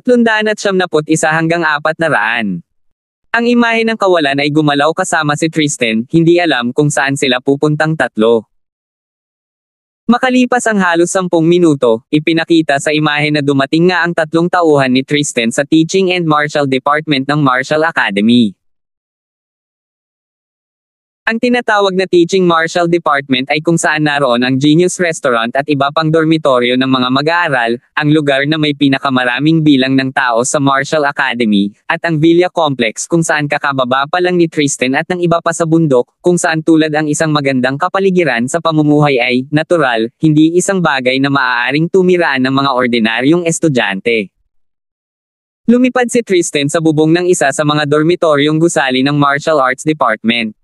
371 hanggang 400. Ang imahe ng kawalan ay gumalaw kasama si Tristan, hindi alam kung saan sila pupuntang tatlo. Makalipas ang halos 10 minuto, ipinakita sa imahe na dumating nga ang tatlong tauhan ni Tristan sa Teaching and Martial Department ng Martial Academy. Ang tinatawag na Teaching Martial Department ay kung saan naroon ang Genius Restaurant at iba pang dormitoryo ng mga mag-aaral, ang lugar na may pinakamaraming bilang ng tao sa Martial Academy, at ang Villa Complex kung saan kakababa pa lang ni Tristan at ng iba pa sa bundok, kung saan tulad ang isang magandang kapaligiran sa pamumuhay ay, natural, hindi isang bagay na maaaring tumiraan ng mga ordinaryong estudyante. Lumipad si Tristan sa bubong ng isa sa mga dormitoryong gusali ng Martial Arts Department.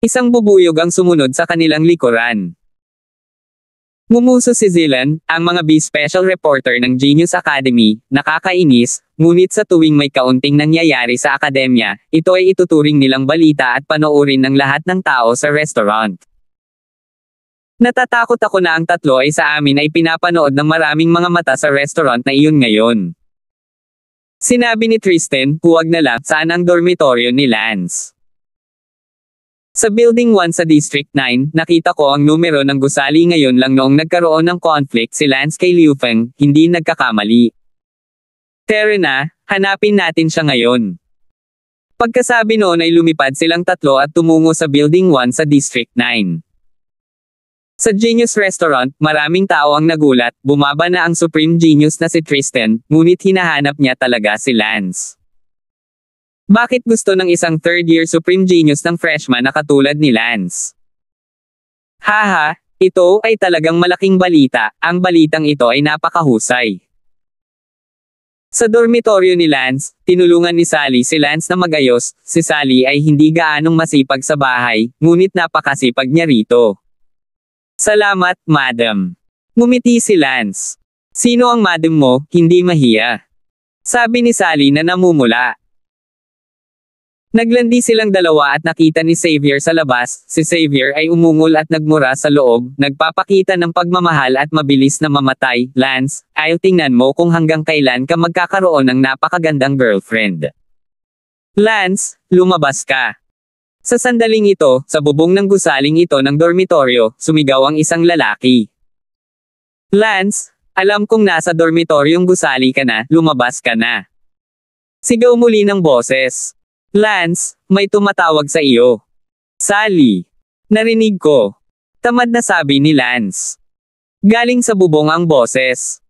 Isang bubuyog ang sumunod sa kanilang likuran. Ngumuso si Zilan, ang mga B-special reporter ng Genius Academy, nakakainis, ngunit sa tuwing may kaunting nangyayari sa akademya, ito ay ituturing nilang balita at panoorin ng lahat ng tao sa restaurant. Natatakot ako na ang tatlo ay sa amin ay pinapanood ng maraming mga mata sa restaurant na iyon ngayon. Sinabi ni Tristan, huwag na lang, saan ang dormitoryo ni Lance? Sa Building 1 sa District 9, nakita ko ang numero ng gusali ngayon lang noong nagkaroon ng conflict si Lance kay Liu Feng, hindi nagkakamali. Tara na, hanapin natin siya ngayon. Pagkasabi noon ay lumipad silang tatlo at tumungo sa Building 1 sa District 9. Sa Genius Restaurant, maraming tao ang nagulat, bumaba na ang Supreme Genius na si Tristan, ngunit hinahanap niya talaga si Lance. Bakit gusto ng isang third-year Supreme Genius ng freshman na katulad ni Lance? Haha, ito ay talagang malaking balita, ang balitang ito ay napakahusay. Sa dormitoryo ni Lance, tinulungan ni Sally si Lance na magayos, si Sally ay hindi gaanong masipag sa bahay, ngunit napakasipag niya rito. Salamat, madam. Ngumiti si Lance. Sino ang madam mo, hindi mahiya? Sabi ni Sally na namumula. Naglandi silang dalawa at nakita ni Xavier sa labas, si Xavier ay umungol at nagmura sa loob, nagpapakita ng pagmamahal at mabilis na mamatay. Lance, ayaw tingnan mo kung hanggang kailan ka magkakaroon ng napakagandang girlfriend. Lance, lumabas ka. Sa sandaling ito, sa bubong ng gusaling ito ng dormitoryo, sumigaw ang isang lalaki. Lance, alam kong nasa dormitoryong gusali ka na, lumabas ka na. Sigaw muli ng boses. Lance, may tumatawag sa iyo. Sally. Narinig ko. Tamad na sabi ni Lance. Galing sa bubong ang boses.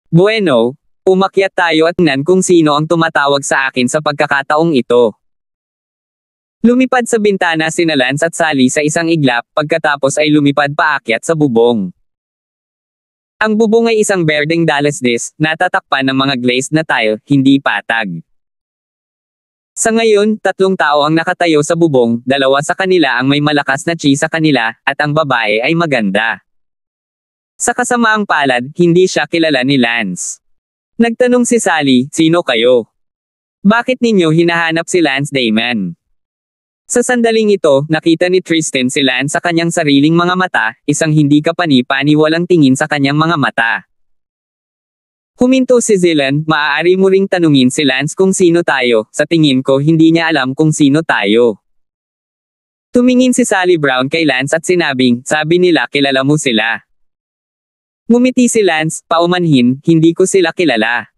Bueno, umakyat tayo at tingnan kung sino ang tumatawag sa akin sa pagkakataong ito. Lumipad sa bintana sina Lance at Sally sa isang iglap, pagkatapos ay lumipad paakyat sa bubong. Ang bubong ay isang berdeng Dallas disc, natatakpan ng mga glazed na tile, hindi patag. Sa ngayon, 3 tao ang nakatayo sa bubong, 2 sa kanila ang may malakas na chi sa kanila, at ang babae ay maganda. Sa kasamaang palad, hindi siya kilala ni Lance. Nagtanong si Sally, sino kayo? Bakit ninyo hinahanap si Lance Damon? Sa sandaling ito, nakita ni Tristan si Lance sa kanyang sariling mga mata, isang hindi kapani-pani walang tingin sa kanyang mga mata. Huminto si Zilan, maaari mo ring tanungin si Lance kung sino tayo, sa tingin ko hindi niya alam kung sino tayo. Tumingin si Sally Brown kay Lance at sinabing, sabi nila kilala mo sila. Ngumiti si Lance, paumanhin, hindi ko sila kilala.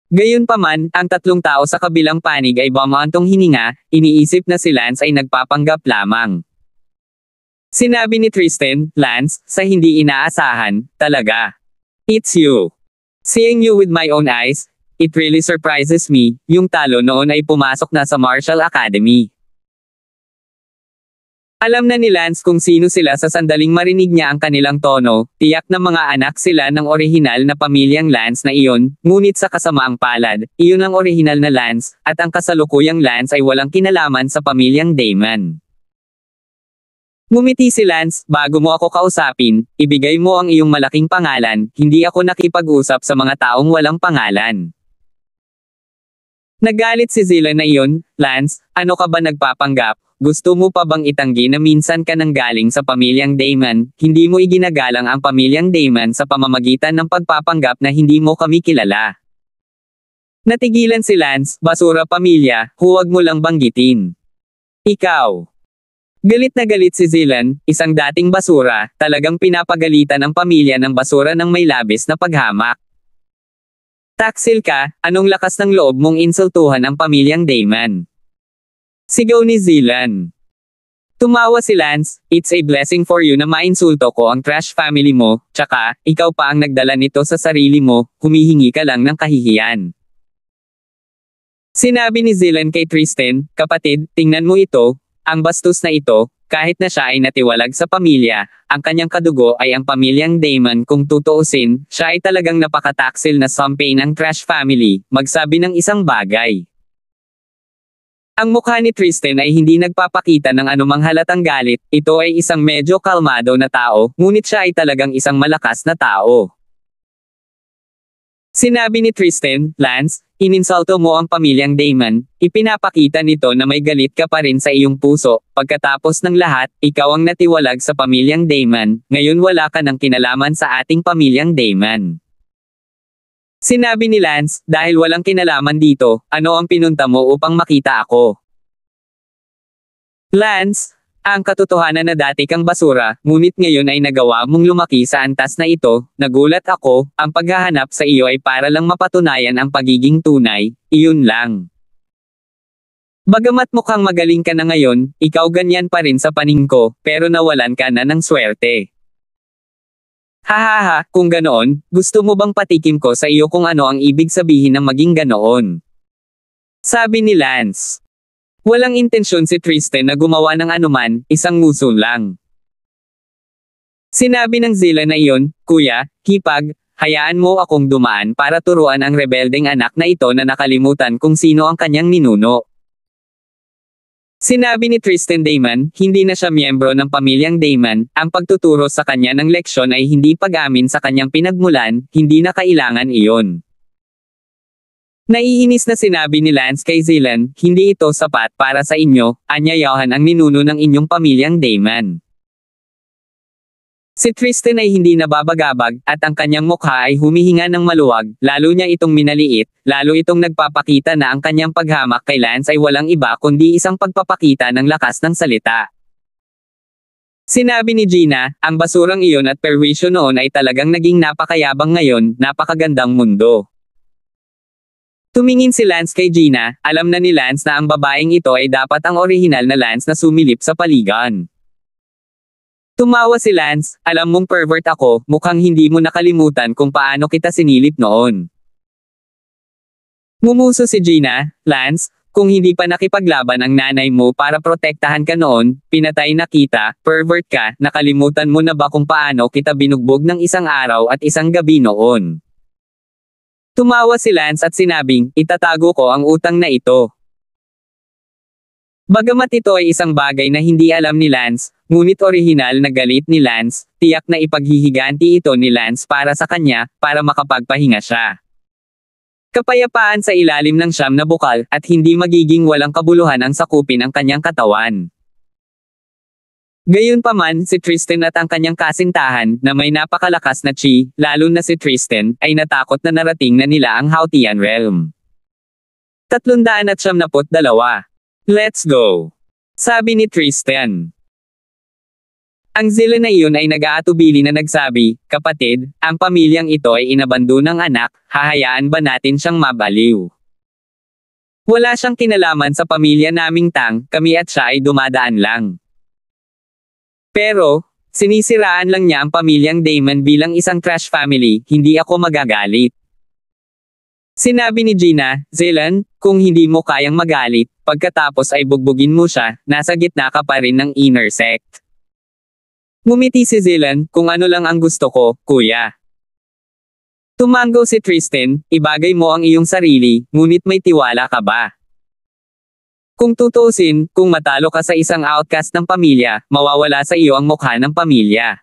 Gayunpaman, ang 3 tao sa kabilang panig ay bumantong hininga, iniisip na si Lance ay nagpapanggap lamang. Sinabi ni Tristan, Lance, sa hindi inaasahan, talaga. It's you. Seeing you with my own eyes, it really surprises me, yung talo noon ay pumasok na sa Martial Academy. Alam na ni Lance kung sino sila sa sandaling marinig niya ang kanilang tono, tiyak na mga anak sila ng orihinal na pamilyang Lance na iyon, ngunit sa kasamaang palad, iyon ang orihinal na Lance, at ang kasalukuyang Lance ay walang kinalaman sa pamilyang Damon. Ngumiti si Lance, bago mo ako kausapin, ibigay mo ang iyong malaking pangalan, hindi ako nakipag-usap sa mga taong walang pangalan. Nagalit si Zilla na iyon, Lance, ano ka ba nagpapanggap? Gusto mo pa bang itanggi na minsan ka nang galing sa pamilyang Damon, hindi mo iginagalang ang pamilyang Damon sa pamamagitan ng pagpapanggap na hindi mo kami kilala? Natigilan si Lance, basura pamilya, huwag mo lang banggitin. Ikaw. Galit na galit si Zilan, isang dating basura, talagang pinapagalitan ang pamilya ng basura ng may labis na paghamak. Taksil ka, anong lakas ng loob mong insultuhan ang pamilyang Damon? Sigaw ni Zilan. Tumawa si Lance, it's a blessing for you na mainsulto ko ang trash family mo, tsaka, ikaw pa ang nagdala nito sa sarili mo, humihingi ka lang ng kahihiyan. Sinabi ni Zilan kay Tristan, kapatid, tingnan mo ito, ang bastos na ito, kahit na siya ay natiwalag sa pamilya, ang kanyang kadugo ay ang pamilyang Damon kung tutuusin, siya ay talagang napakataksil na sampain ang trash family, magsabi ng isang bagay. Ang mukha ni Tristan ay hindi nagpapakita ng anumang halatang galit, ito ay isang medyo kalmado na tao, ngunit siya ay talagang isang malakas na tao. Sinabi ni Tristan, Lance, ininsulto mo ang pamilyang Damon, ipinapakita nito na may galit ka pa rin sa iyong puso, pagkatapos ng lahat, ikaw ang natiwalag sa pamilyang Damon, ngayon wala ka ng kinalaman sa ating pamilyang Damon. Sinabi ni Lance, dahil walang kinalaman dito, ano ang pinunta mo upang makita ako? Lance, ang katotohanan na dati kang basura, ngunit ngayon ay nagawa mong lumaki sa antas na ito, nagulat ako, ang paghahanap sa iyo ay para lang mapatunayan ang pagiging tunay, iyon lang. Bagamat mukhang magaling ka na ngayon, ikaw ganyan pa rin sa paningin ko, pero nawalan ka na ng swerte. Hahaha, kung ganoon, gusto mo bang patikim ko sa iyo kung ano ang ibig sabihin ng maging ganoon? Sabi ni Lance. Walang intensyon si Tristan na gumawa ng anuman, isang nguso lang. Sinabi ng Zila na iyon, Kuya, hipag, hayaan mo akong dumaan para turuan ang rebeldeng anak na ito na nakalimutan kung sino ang kanyang ninuno. Sinabi ni Tristan Damon, hindi na siya miyembro ng pamilyang Damon, ang pagtuturo sa kanya ng leksyon ay hindi pag-amin sa kanyang pinagmulan, hindi na kailangan iyon. Naiinis na sinabi ni Lance kay Zilan, hindi ito sapat para sa inyo, anyayahan ang ninuno ng inyong pamilyang Damon. Si Tristan ay hindi nababagabag, at ang kanyang mukha ay humihinga ng maluwag, lalo niya itong minaliit, lalo itong nagpapakita na ang kanyang paghamak kay Lance ay walang iba kundi isang pagpapakita ng lakas ng salita. Sinabi ni Gina, ang basurang iyon at perwisyo noon ay talagang naging napakayabang ngayon, napakagandang mundo. Tumingin si Lance kay Gina, alam na ni Lance na ang babaeng ito ay dapat ang orihinal na Lance na sumilip sa paligan. Tumawa si Lance, alam mong pervert ako, mukhang hindi mo nakalimutan kung paano kita sinilip noon. Ngumuso si Gina, Lance, kung hindi pa nakipaglaban ang nanay mo para protektahan ka noon, pinatay na kita, pervert ka, nakalimutan mo na ba kung paano kita binugbog ng isang araw at isang gabi noon? Tumawa si Lance at sinabing, itatago ko ang utang na ito. Bagamat ito ay isang bagay na hindi alam ni Lance, ngunit orihinal na galit ni Lance, tiyak na ipaghihiganti ito ni Lance para sa kanya, para makapagpahinga siya. Kapayapaan sa ilalim ng siyam na bukal, at hindi magiging walang kabuluhan ang sakupin ang kanyang katawan. Gayunpaman, si Tristan at ang kanyang kasintahan, na may napakalakas na chi, lalo na si Tristan, ay natakot na narating na nila ang Hautian Realm. 372. Let's go! Sabi ni Tristan. Ang Zila na iyon ay nag-aatubili na nagsabi, kapatid, ang pamilyang ito ay inabando ng anak, hahayaan ba natin siyang mabaliw? Wala siyang kinalaman sa pamilya naming Tang, kami at siya ay dumadaan lang. Pero, sinisiraan lang niya ang pamilyang Damon bilang isang trash family, hindi ako magagalit. Sinabi ni Gina, Zilan, kung hindi mo kayang magalit, pagkatapos ay bugbugin mo siya, nasa gitna ka pa rin ng inner sect. Ngumiti si Zilan, kung ano lang ang gusto ko, kuya. Tumango si Tristan, ibagay mo ang iyong sarili, ngunit may tiwala ka ba? Kung tutuusin, kung matalo ka sa isang outcast ng pamilya, mawawala sa iyo ang mukha ng pamilya.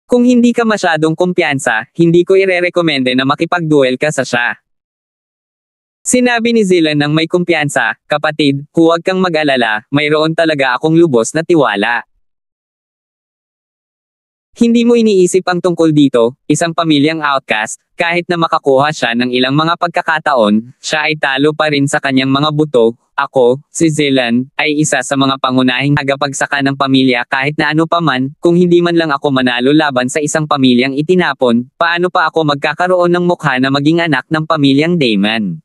Kung hindi ka masyadong kumpiyansa, hindi ko irerekomende na makipagduel ka sa siya. Sinabi ni Zilan ng may kumpiyansa, kapatid, huwag kang mag-alala, mayroon talaga akong lubos na tiwala. Hindi mo iniisip ang tungkol dito, isang pamilyang outcast, kahit na makakuha siya ng ilang mga pagkakataon, siya ay talo pa rin sa kanyang mga buto. Ako, si Zilan, ay isa sa mga pangunahing tagapagsaka ng pamilya kahit na ano pa man, kung hindi man lang ako manalo laban sa isang pamilyang itinapon, paano pa ako magkakaroon ng mukha na maging anak ng pamilyang Damon?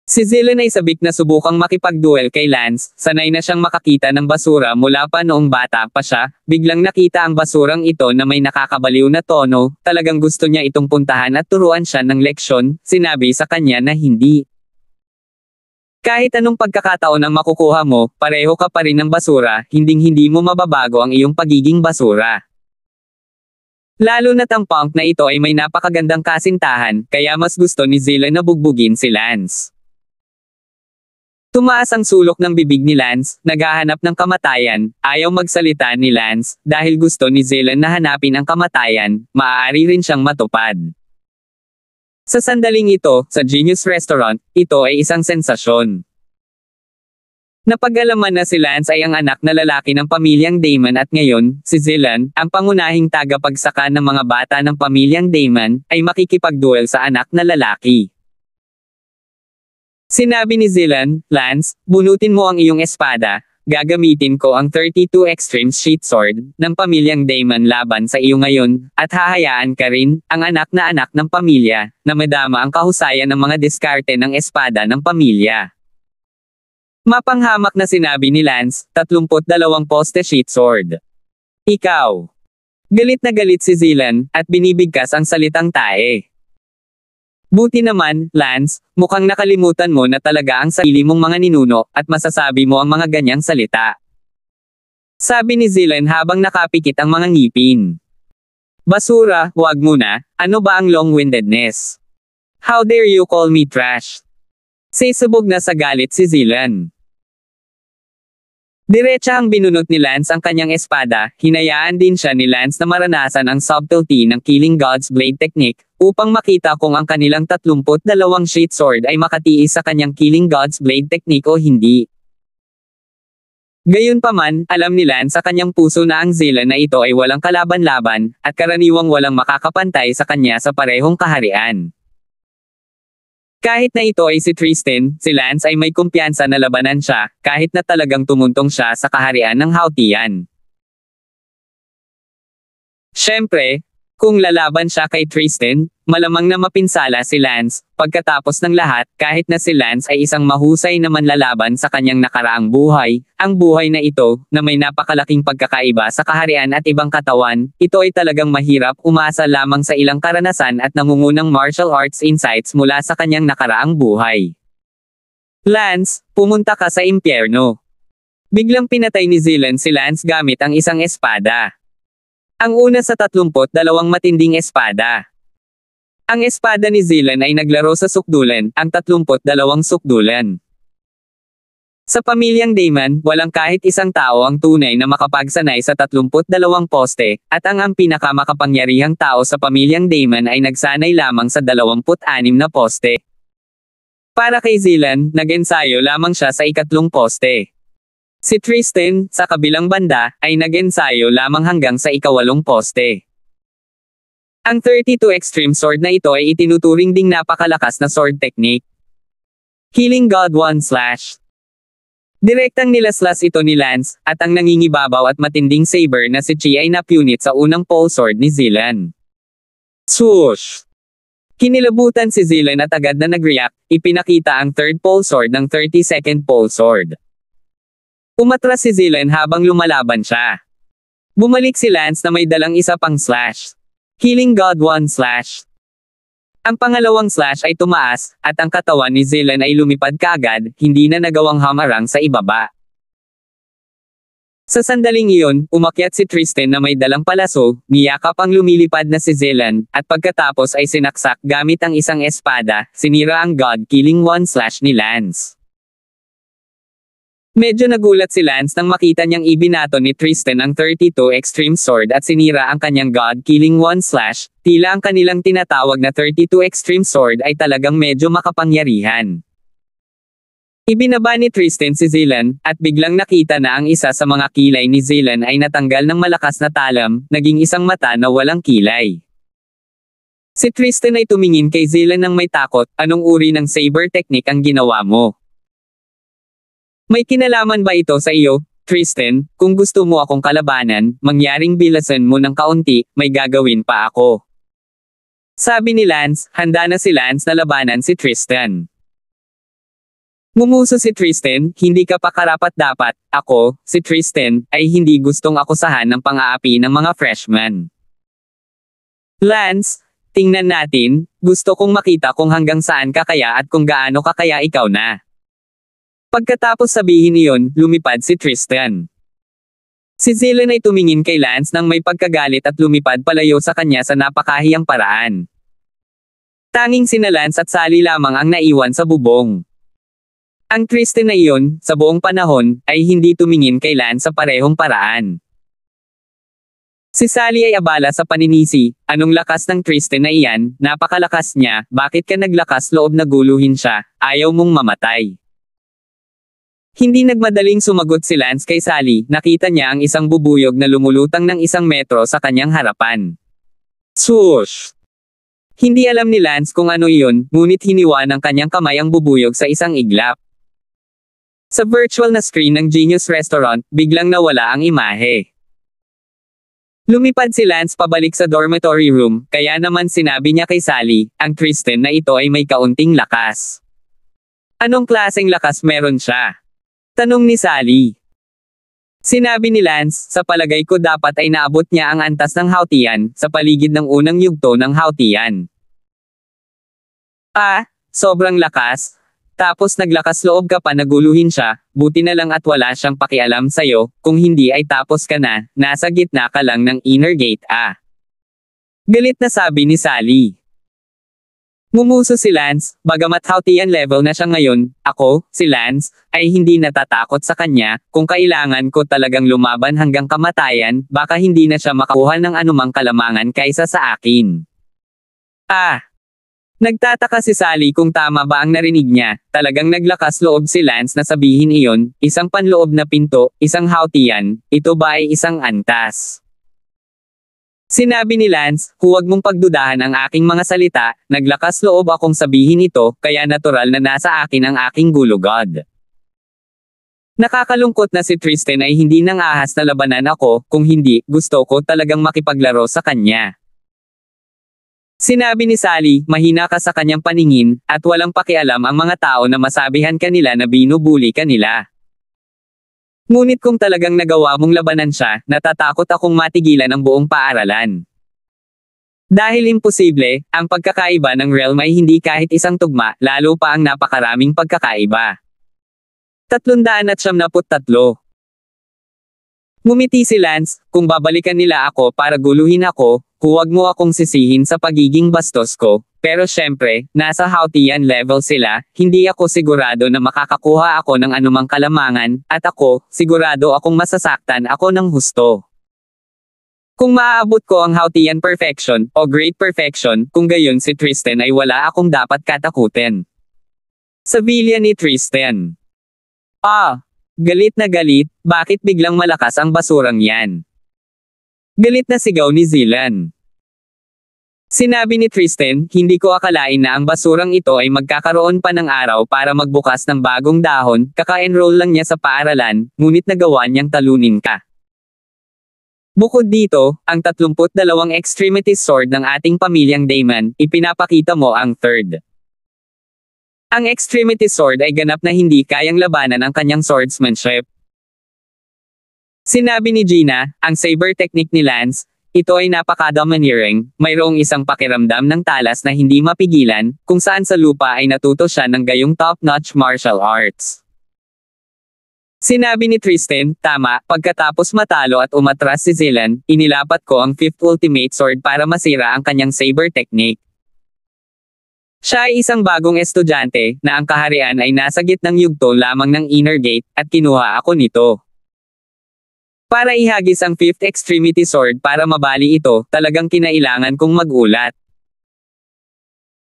Si Zilan ay sabik na subukang makipagduel kay Lance, sanay na siyang makakita ng basura mula pa noong bata pa siya, biglang nakita ang basurang ito na may nakakabaliw na tono, talagang gusto niya itong puntahan at turuan siya ng leksyon, sinabi sa kanya na hindi. Kahit anong pagkakataon ang makukuha mo, pareho ka pa rin ng basura, hinding-hindi mo mababago ang iyong pagiging basura. Lalo na't ang punk na ito ay may napakagandang kasintahan, kaya mas gusto ni Zilan na bugbugin si Lance. Tumaas ang sulok ng bibig ni Lance, naghahanap ng kamatayan, ayaw magsalita ni Lance, dahil gusto ni Zilan na hanapin ang kamatayan, maaari rin siyang matupad. Sa sandaling ito, sa Genius Restaurant, ito ay isang sensasyon. Napag-alaman na si Lance ay ang anak na lalaki ng pamilyang Damon at ngayon, si Zilan, ang pangunahing tagapagsaka ng mga bata ng pamilyang Damon, ay makikipagduel sa anak na lalaki. Sinabi ni Zilan, Lance, bunutin mo ang iyong espada, gagamitin ko ang 32 Extreme Sheath Sword ng pamilyang Damon laban sa iyo ngayon, at hahayaan ka rin, ang anak ng pamilya, na madama ang kahusayan ng mga diskarte ng espada ng pamilya. Mapanghamak na sinabi ni Lance, 32 poste sheath sword. Ikaw. Galit na galit si Zilan, at binibigkas ang salitang tae. Buti naman, Lance, mukhang nakalimutan mo na talaga ang sarili mong mga ninuno, at masasabi mo ang mga ganyang salita. Sabi ni Zilan habang nakapikit ang mga ngipin. Basura, wag mo na, ano ba ang long-windedness? How dare you call me trash? Sisubog na sa galit si Zilan. Diretsahang binunot ni Lance ang kanyang espada, hinayaan din siya ni Lance na maranasan ang subtlety ng Killing God's Blade technique, upang makita kung ang kanilang 32 sheath sword ay makatiis sa kanyang Killing God's Blade technique o hindi. Gayunpaman, alam ni Lance sa kanyang puso na ang Zilan na ito ay walang kalaban-laban, at karaniwang walang makakapantay sa kanya sa parehong kaharian. Kahit na ito ay si Tristan, si Lance ay may kumpiyansa na labanan siya, kahit na talagang tumuntong siya sa kaharian ng Hautian. Siyempre, kung lalaban siya kay Tristan, malamang na mapinsala si Lance. Pagkatapos ng lahat, kahit na si Lance ay isang mahusay na manlalaban sa kanyang nakaraang buhay, ang buhay na ito, na may napakalaking pagkakaiba sa kaharian at ibang katawan, ito ay talagang mahirap umasa lamang sa ilang karanasan at nangungunang martial arts insights mula sa kanyang nakaraang buhay. Lance, pumunta ka sa impyerno. Biglang pinatay ni Zilan si Lance gamit ang isang espada. Ang una sa 32 matinding espada. Ang espada ni Zilan ay naglaro sa sukdulan, ang 32 sukdulan. Sa pamilyang Damon, walang kahit isang tao ang tunay na makapagsanay sa 32 poste, at ang pinakamakapangyarihang tao sa pamilyang Damon ay nagsanay lamang sa 26 na poste. Para kay Zilan, nag-ensayo lamang siya sa 3 poste. Si Tristan, sa kabilang banda, ay nag-ensayo lamang hanggang sa 8 poste. Ang 32 Extreme Sword na ito ay itinuturing ding napakalakas na sword technique. Killing God 1/. Direktang nilaslas ito ni Lance, at ang nangingibabaw at matinding saber na si Chi ay napunit sa unang pole sword ni Zilan. Swoosh! Kinilabutan si Zilan at agad na nag-react, ipinakita ang third pole sword ng 32nd pole sword. Umatras si Zilan habang lumalaban siya. Bumalik si Lance na may dalang isa pang slash. Killing God 1/. Ang pangalawang slash ay tumaas, at ang katawan ni Zilan ay lumipad kaagad, hindi na nagawang hamarang sa ibaba. Sa sandaling iyon, umakyat si Tristan na may dalang palaso, niyakap ang lumilipad na si Zilan, at pagkatapos ay sinaksak gamit ang isang espada, sinira ang God Killing 1/ ni Lance. Medyo nagulat si Lance nang makita niyang ibinato ni Tristan ang 32 Extreme Sword at sinira ang kanyang God Killing 1/. Tila ang kanilang tinatawag na 32 Extreme Sword ay talagang medyo makapangyarihan. Ibinaba ni Tristan si Zilan, at biglang nakita na ang isa sa mga kilay ni Zilan ay natanggal ng malakas na talam, naging isang mata na walang kilay. Si Tristan ay tumingin kay Zilan ng may takot, anong uri ng saber technique ang ginawa mo? May kinalaman ba ito sa iyo, Tristan? Kung gusto mo akong kalabanan, mangyaring bilasan mo ng kaunti, may gagawin pa ako. Sabi ni Lance, handa na si Lance na labanan si Tristan. Ngumuso si Tristan, hindi ka pa karapat-dapat, ako, si Tristan, ay hindi gustong akusahan ng pang-aapi ng mga freshman. Lance, tingnan natin, gusto kong makita kung hanggang saan ka kaya at kung gaano ka kaya ikaw na. Pagkatapos sabihin iyon, lumipad si Tristan. Si Zilan ay tumingin kay Lance nang may pagkagalit at lumipad palayo sa kanya sa napakahiyang paraan. Tanging sina Lance at Sally lamang ang naiwan sa bubong. Ang Tristan na iyon, sa buong panahon, ay hindi tumingin kay Lance sa parehong paraan. Si Sally ay abala sa paninisi, anong lakas ng Tristan na iyan, napakalakas niya, bakit ka naglakas loob na guluhin siya, ayaw mong mamatay. Hindi nagmadaling sumagot si Lance kay Sally, nakita niya ang isang bubuyog na lumulutang ng 1 metro sa kanyang harapan. Swoosh! Hindi alam ni Lance kung ano iyon, ngunit hiniwa ng kanyang kamay ang bubuyog sa isang iglap. Sa virtual na screen ng Genius Restaurant, biglang nawala ang imahe. Lumipad si Lance pabalik sa dormitory room, kaya naman sinabi niya kay Sally, ang Tristan na ito ay may kaunting lakas. Anong klaseng lakas meron siya? Tanong ni Sally. Sinabi ni Lance, sa palagay ko dapat ay naabot niya ang antas ng Hautian, sa paligid ng unang yugto ng Hautian. Sobrang lakas. Tapos naglakas loob ka pa na guluhin siya, buti na lang at wala siyang pakialam sa'yo, kung hindi ay tapos ka na, nasa gitna ka lang ng inner gate Galit na sabi ni Sally. Ngumuso si Lance, bagamat Hautian level na siya ngayon, ako, si Lance, ay hindi natatakot sa kanya, kung kailangan ko talagang lumaban hanggang kamatayan, baka hindi na siya makakuha ng anumang kalamangan kaysa sa akin. Nagtataka si Sally kung tama ba ang narinig niya, talagang naglakas loob si Lance na sabihin iyon, isang panloob na pinto, isang Hautian, ito ba ay isang antas? Sinabi ni Lance, huwag mong pagdudahan ang aking mga salita, naglakas loob akong sabihin ito, kaya natural na nasa akin ang aking gulugod. Nakakalungkot na si Tristan ay hindi nang ahas na labanan ako, kung hindi, gusto ko talagang makipaglaro sa kanya. Sinabi ni Sally, mahina ka sa kanyang paningin, at walang pakialam ang mga tao na masabihan kanila na binubuli kanila. Ngunit kung talagang nagawa mong labanan siya, natatakot akong matigilan ang buong paaralan. Dahil imposible, ang pagkakaiba ng realm ay hindi kahit isang tugma, lalo pa ang napakaraming pagkakaiba. 373. Ngumiti si Lance, kung babalikan nila ako para guluhin ako, huwag mo akong sisihin sa pagiging bastos ko, pero syempre, nasa Hautian level sila, hindi ako sigurado na makakakuha ako ng anumang kalamangan, at ako, sigurado akong masasaktan ako ng husto. Kung maaabot ko ang Hautian perfection, o great perfection, kung gayon si Tristan ay wala akong dapat katakutin. Sabi ni Tristan. Galit na galit, bakit biglang malakas ang basurang yan? Galit na sigaw ni Zilan. Sinabi ni Tristan, hindi ko akalain na ang basurang ito ay magkakaroon pa ng araw para magbukas ng bagong dahon, kaka-enroll lang niya sa paaralan, ngunit nagawa niyang talunin ka. Bukod dito, ang 32 extremity sword ng ating pamilyang Damon, ipinapakita mo ang 3rd. Ang extremity sword ay ganap na hindi kayang labanan ang kanyang swordsmanship. Sinabi ni Gina, ang saber technique ni Lance, ito ay napaka-domineering, mayroong isang pakiramdam ng talas na hindi mapigilan, kung saan sa lupa ay natuto siya ng gayong top-notch martial arts. Sinabi ni Tristan, tama, pagkatapos matalo at umatras si Zilan, inilapat ko ang 5th ultimate sword para masira ang kanyang saber technique. Siya ay isang bagong estudyante, na ang kaharian ay nasa gitnang yugto lamang ng inner gate, at kinuha ako nito. Para ihagis ang 5th extremity sword para mabali ito, talagang kinailangan kong magulat.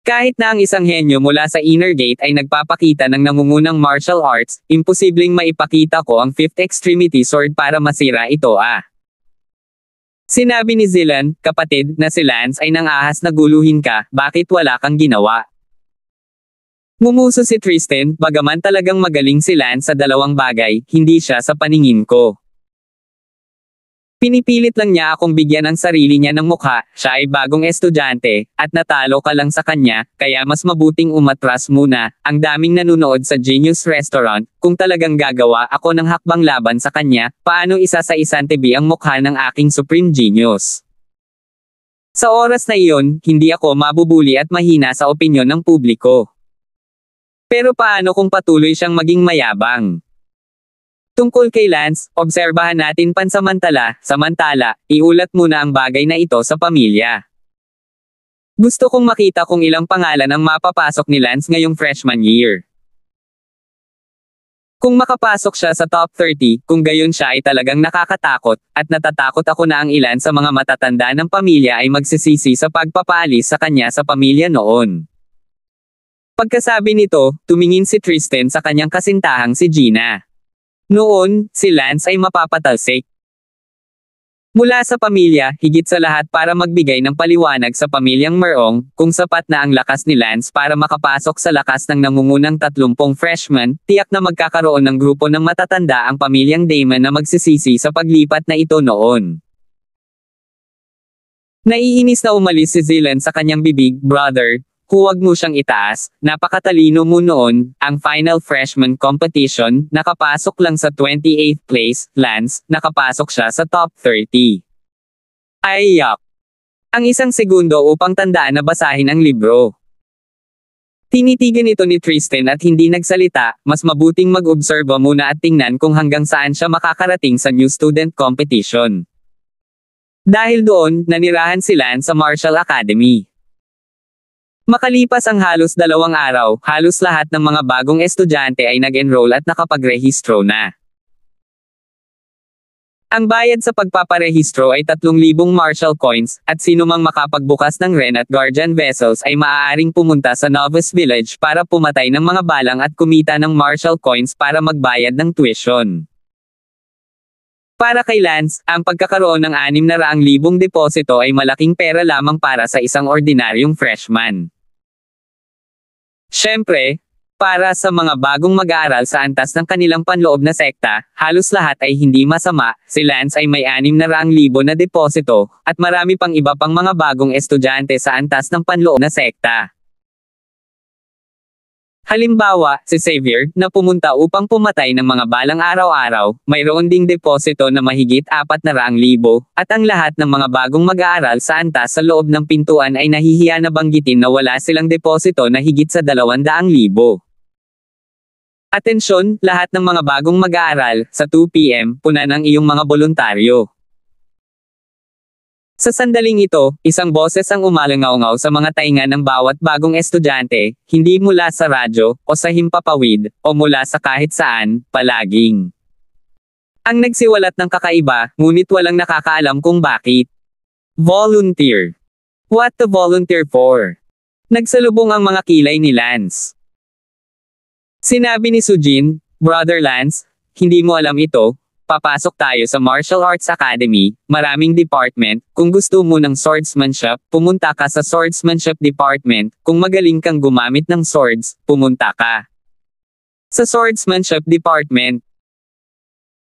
Kahit na ang isang henyo mula sa inner gate ay nagpapakita ng nangungunang martial arts, imposibleng maipakita ko ang fifth extremity sword para masira ito Sinabi ni Zilan, kapatid, na si Lance ay nang-ahas na guluhin ka, bakit wala kang ginawa? Ngumuso si Tristan, bagaman talagang magaling si Lance sa dalawang bagay, hindi siya sa paningin ko. Pinipilit lang niya akong bigyan ng sarili niya ng mukha, siya ay bagong estudyante, at natalo ka lang sa kanya, kaya mas mabuting umatras muna, ang daming nanunood sa Genius Restaurant, kung talagang gagawa ako ng hakbang laban sa kanya, paano isa sa isang tibi ang mukha ng aking Supreme Genius? Sa oras na iyon, hindi ako mabubuli at mahina sa opinyon ng publiko. Pero paano kung patuloy siyang maging mayabang? Tungkol kay Lance, obserbahan natin pansamantala, iulat muna ang bagay na ito sa pamilya. Gusto kong makita kung ilang pangalan ang mapapasok ni Lance ngayong freshman year. Kung makapasok siya sa top 30, kung gayon siya ay talagang nakakatakot, at natatakot ako na ang ilan sa mga matatanda ng pamilya ay magsisisi sa pagpapaalis sa kanya sa pamilya noon. Pagkasabi nito, tumingin si Tristan sa kanyang kasintahang si Gina. Noon, si Lance ay mapapatalsik. Mula sa pamilya, higit sa lahat para magbigay ng paliwanag sa pamilyang Merong, kung sapat na ang lakas ni Lance para makapasok sa lakas ng nangungunang 30 freshman, tiyak na magkakaroon ng grupo ng matatanda ang pamilyang Damon na magsisisi sa paglipat na ito noon. Naiinis na umalis si Zilan sa kanyang bibig, brother. Huwag mo siyang itaas, napakatalino mo noon, ang final freshman competition, nakapasok lang sa 28th place, Lance, nakapasok siya sa top 30. Ay yuck! Ang isang segundo upang tandaan na basahin ang libro. Tinitigan ito ni Tristan at hindi nagsalita, mas mabuting mag-obserba muna at tingnan kung hanggang saan siya makakarating sa new student competition. Dahil doon, nanirahan si Lance sa Martial Academy. Makalipas ang halos 2 araw, halos lahat ng mga bagong estudyante ay nag-enroll at nakapagrehistro na. Ang bayad sa pagpaparehistro ay 3,000 martial coins, at sino mang makapagbukas ng Ren at Guardian vessels ay maaaring pumunta sa Novice Village para pumatay ng mga balang at kumita ng martial coins para magbayad ng tuition. Para kay Lance, ang pagkakaroon ng 600,000 deposito ay malaking pera lamang para sa isang ordinaryong freshman. Siyempre, para sa mga bagong mag-aaral sa antas ng kanilang panloob na sekta, halos lahat ay hindi masama, si Lance ay may 600,000 na deposito, at marami pang iba pang mga bagong estudyante sa antas ng panloob na sekta. Halimbawa, si Xavier, na pumunta upang pumatay ng mga balang araw-araw, mayroon ding deposito na mahigit 400,000, at ang lahat ng mga bagong mag-aaral sa antas sa loob ng pintuan ay nahihiya na banggitin na wala silang deposito na higit sa 200,000. Atensyon, lahat ng mga bagong mag-aaral, sa 2 PM, punan ang iyong mga boluntaryo. Sa sandaling ito, isang boses ang umalangaw-ngaw sa mga tainga ng bawat bagong estudyante, hindi mula sa radyo, o sa himpapawid, o mula sa kahit saan, palaging. Ang nagsiwalat ng kakaiba, ngunit walang nakakaalam kung bakit. Volunteer. What to volunteer for? Nagsalubong ang mga kilay ni Lance. Sinabi ni Sujin, Brother Lance, hindi mo alam ito, papasok tayo sa Martial Arts Academy, maraming department, kung gusto mo ng swordsmanship, pumunta ka sa swordsmanship department, kung magaling kang gumamit ng swords, pumunta ka sa swordsmanship department.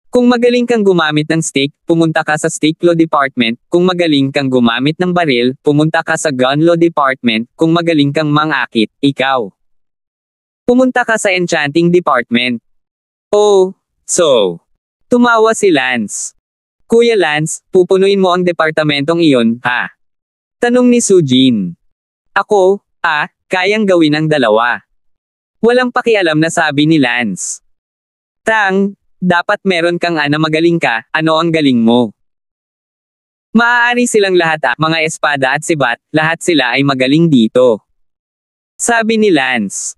Kung magaling kang gumamit ng stick, pumunta ka sa stick law department, kung magaling kang gumamit ng baril, pumunta ka sa gun law department, kung magaling kang mangakit, ikaw. Pumunta ka sa enchanting department. Oh, so. Tumawa si Lance. Kuya Lance, pupunuin mo ang departamentong iyon, ha? Tanong ni Sujin. Ako, kayang gawin ang 2. Walang pakialam na sabi ni Lance. Dapat meron kang na magaling ka, ano ang galing mo? Maaari silang lahat mga espada at sibat, lahat sila ay magaling dito. Sabi ni Lance.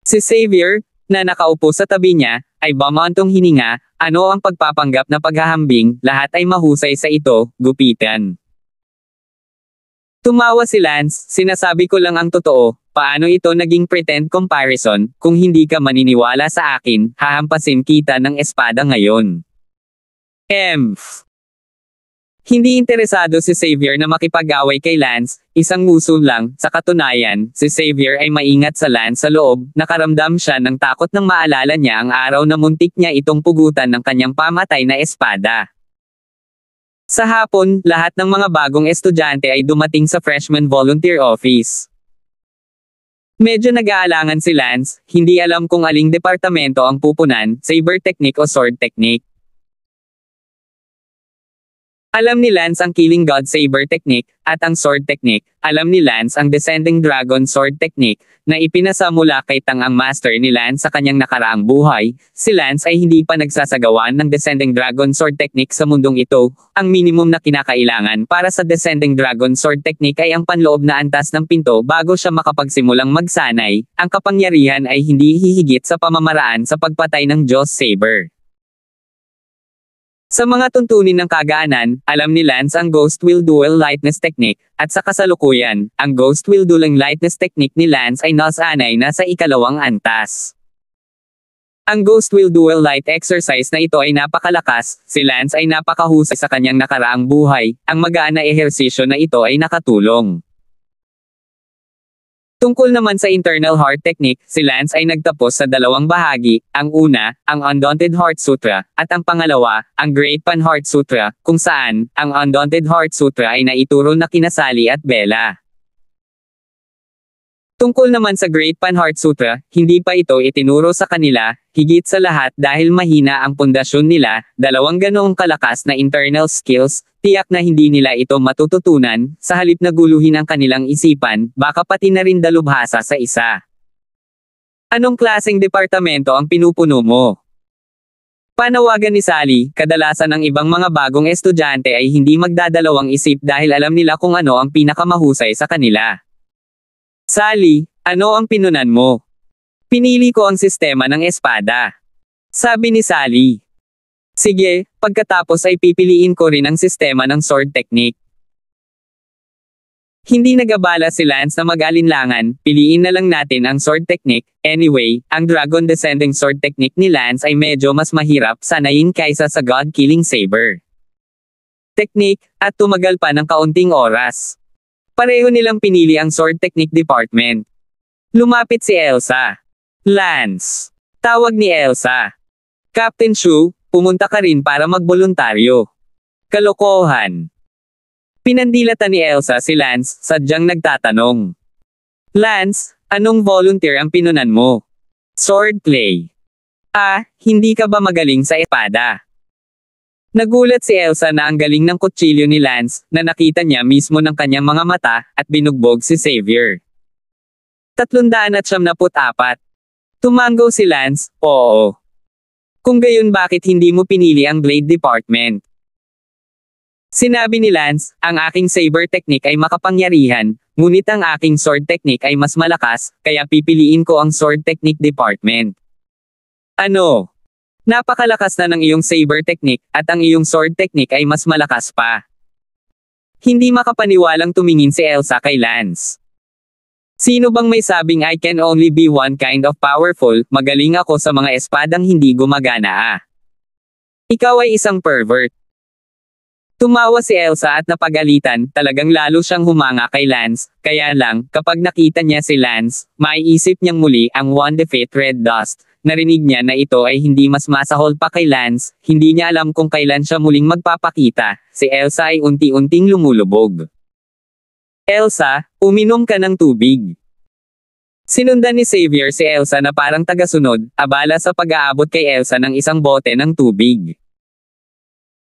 Si Xavier, na nakaupo sa tabi niya, ay bumantong hininga, ano ang pagpapanggap na paghahambing, lahat ay mahusay sa ito, gupitan. Tumawa si Lance, sinasabi ko lang ang totoo, paano ito naging pretend comparison, kung hindi ka maniniwala sa akin, hahampasin kita ng espada ngayon. Hindi interesado si Xavier na makipag-away kay Lance, isang nguso lang, sa katunayan, si Xavier ay maingat sa Lance sa loob, nakaramdam siya ng takot nang maalala niya ang araw na muntik niya itong pugutan ng kanyang pamatay na espada. Sa hapon, lahat ng mga bagong estudyante ay dumating sa freshman volunteer office. Medyo nag-aalangan si Lance, hindi alam kung aling departamento ang pupunan, saber technique o sword technique. Alam ni Lance ang Killing God Saber Technique, at ang Sword Technique. Alam ni Lance ang Descending Dragon Sword Technique, na ipinasa mula kay Tang ang master ni Lance sa kanyang nakaraang buhay. Si Lance ay hindi pa nagsasagawa ng Descending Dragon Sword Technique sa mundong ito. Ang minimum na kinakailangan para sa Descending Dragon Sword Technique ay ang panloob na antas ng pinto bago siya makapagsimulang magsanay. Ang kapangyarihan ay hindi hihigit sa pamamaraan sa pagpatay ng Diyos Saber. Sa mga tuntunin ng kagaanan, alam ni Lance ang Ghost Will Duel Lightness Technique, at sa kasalukuyan, ang Ghost Will Dueling Lightness Technique ni Lance ay nasanay na sa ikalawang antas. Ang Ghost Will Duel Light exercise na ito ay napakalakas, si Lance ay napakahusay sa kanyang nakaraang buhay, ang magaan na ehersisyo na ito ay nakatulong. Tungkol naman sa Internal Heart Technique, si Lance ay nagtapos sa dalawang bahagi, ang una, ang Undaunted Heart Sutra, at ang pangalawa, ang Great Pan Heart Sutra, kung saan, ang Undaunted Heart Sutra ay naituro na kina Sally at Bella. Tungkol naman sa Great Pan Heart Sutra, hindi pa ito itinuro sa kanila, higit sa lahat dahil mahina ang pundasyon nila, dalawang ganoong kalakas na internal skills, tiyak na hindi nila ito matututunan, sa halip na guluhin ang kanilang isipan, baka pati na rin dalubhasa sa isa. Anong klaseng departamento ang pinupuno mo? Panawagan ni Sally, kadalasan ng ibang mga bagong estudyante ay hindi magdadalawang isip dahil alam nila kung ano ang pinakamahusay sa kanila. Sally, ano ang pinunan mo? Pinili ko ang sistema ng espada. Sabi ni Sally. Sige, pagkatapos ay pipiliin ko rin ang sistema ng sword technique. Hindi nagabala si Lance na mag-alinlangan, piliin na lang natin ang sword technique. Anyway, ang Dragon Descending Sword Technique ni Lance ay medyo mas mahirap sanayin kaysa sa God Killing Saber Technique, at tumagal pa ng kaunting oras. Pareho nilang pinili ang Sword Technique Department. Lumapit si Elsa. Lance. Tawag ni Elsa. Captain Shu, pumunta ka rin para magboluntaryo. Kalokohan. Pinandilatan ni Elsa si Lance, sadyang nagtatanong. Lance, anong volunteer ang pinunan mo? Swordplay. Hindi ka ba magaling sa espada? Nagulat si Elsa na ang galing ng kutsilyo ni Lance, na nakita niya mismo ng kanyang mga mata, at binugbog si Xavier. 374. Tumango si Lance, oo. Kung gayon bakit hindi mo pinili ang Blade Department? Sinabi ni Lance, ang aking saber technique ay makapangyarihan, ngunit ang aking sword technique ay mas malakas, kaya pipiliin ko ang Sword Technique Department. Ano? Napakalakas na ng iyong saber technique, at ang iyong sword technique ay mas malakas pa. Hindi makapaniwalang tumingin si Elsa kay Lance. Sino bang may sabing I can only be one kind of powerful, magaling ako sa mga espadang hindi gumagana Ikaw ay isang pervert. Tumawa si Elsa at napagalitan, talagang lalo siyang humanga kay Lance, kaya lang, kapag nakita niya si Lance, maiisip niyang muli ang One Defeat Red Dust. Narinig niya na ito ay hindi mas masahol pa kay Lance, hindi niya alam kung kailan siya muling magpapakita, si Elsa ay unti-unting lumulubog. Elsa, uminom ka ng tubig. Sinundan ni Xavier si Elsa na parang tagasunod, abala sa pag-aabot kay Elsa ng isang bote ng tubig.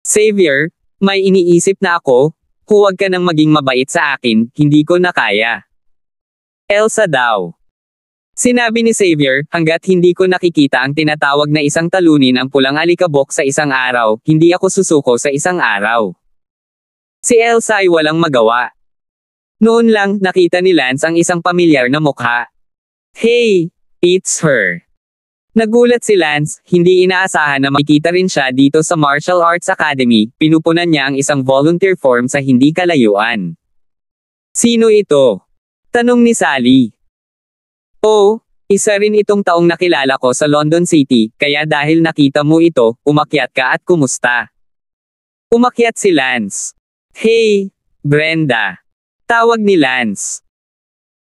Xavier, may iniisip na ako, huwag ka nang maging mabait sa akin, hindi ko na kaya. Elsa daw. Sinabi ni Xavier, hanggat hindi ko nakikita ang tinatawag na isang talunin ang pulang alikabok sa isang araw, hindi ako susuko sa isang araw. Si Elsa ay walang magawa. Noon lang, nakita ni Lance ang isang pamilyar na mukha. Hey, it's her. Nagulat si Lance, hindi inaasahan na makikita rin siya dito sa Martial Arts Academy, pinupunan niya ang isang volunteer form sa hindi kalayuan. Sino ito? Tanong ni Sally. Oh, isa rin itong taong nakilala ko sa London City, kaya dahil nakita mo ito, umakyat ka at kumusta. Umakyat si Lance. Hey, Brenda. Tawag ni Lance.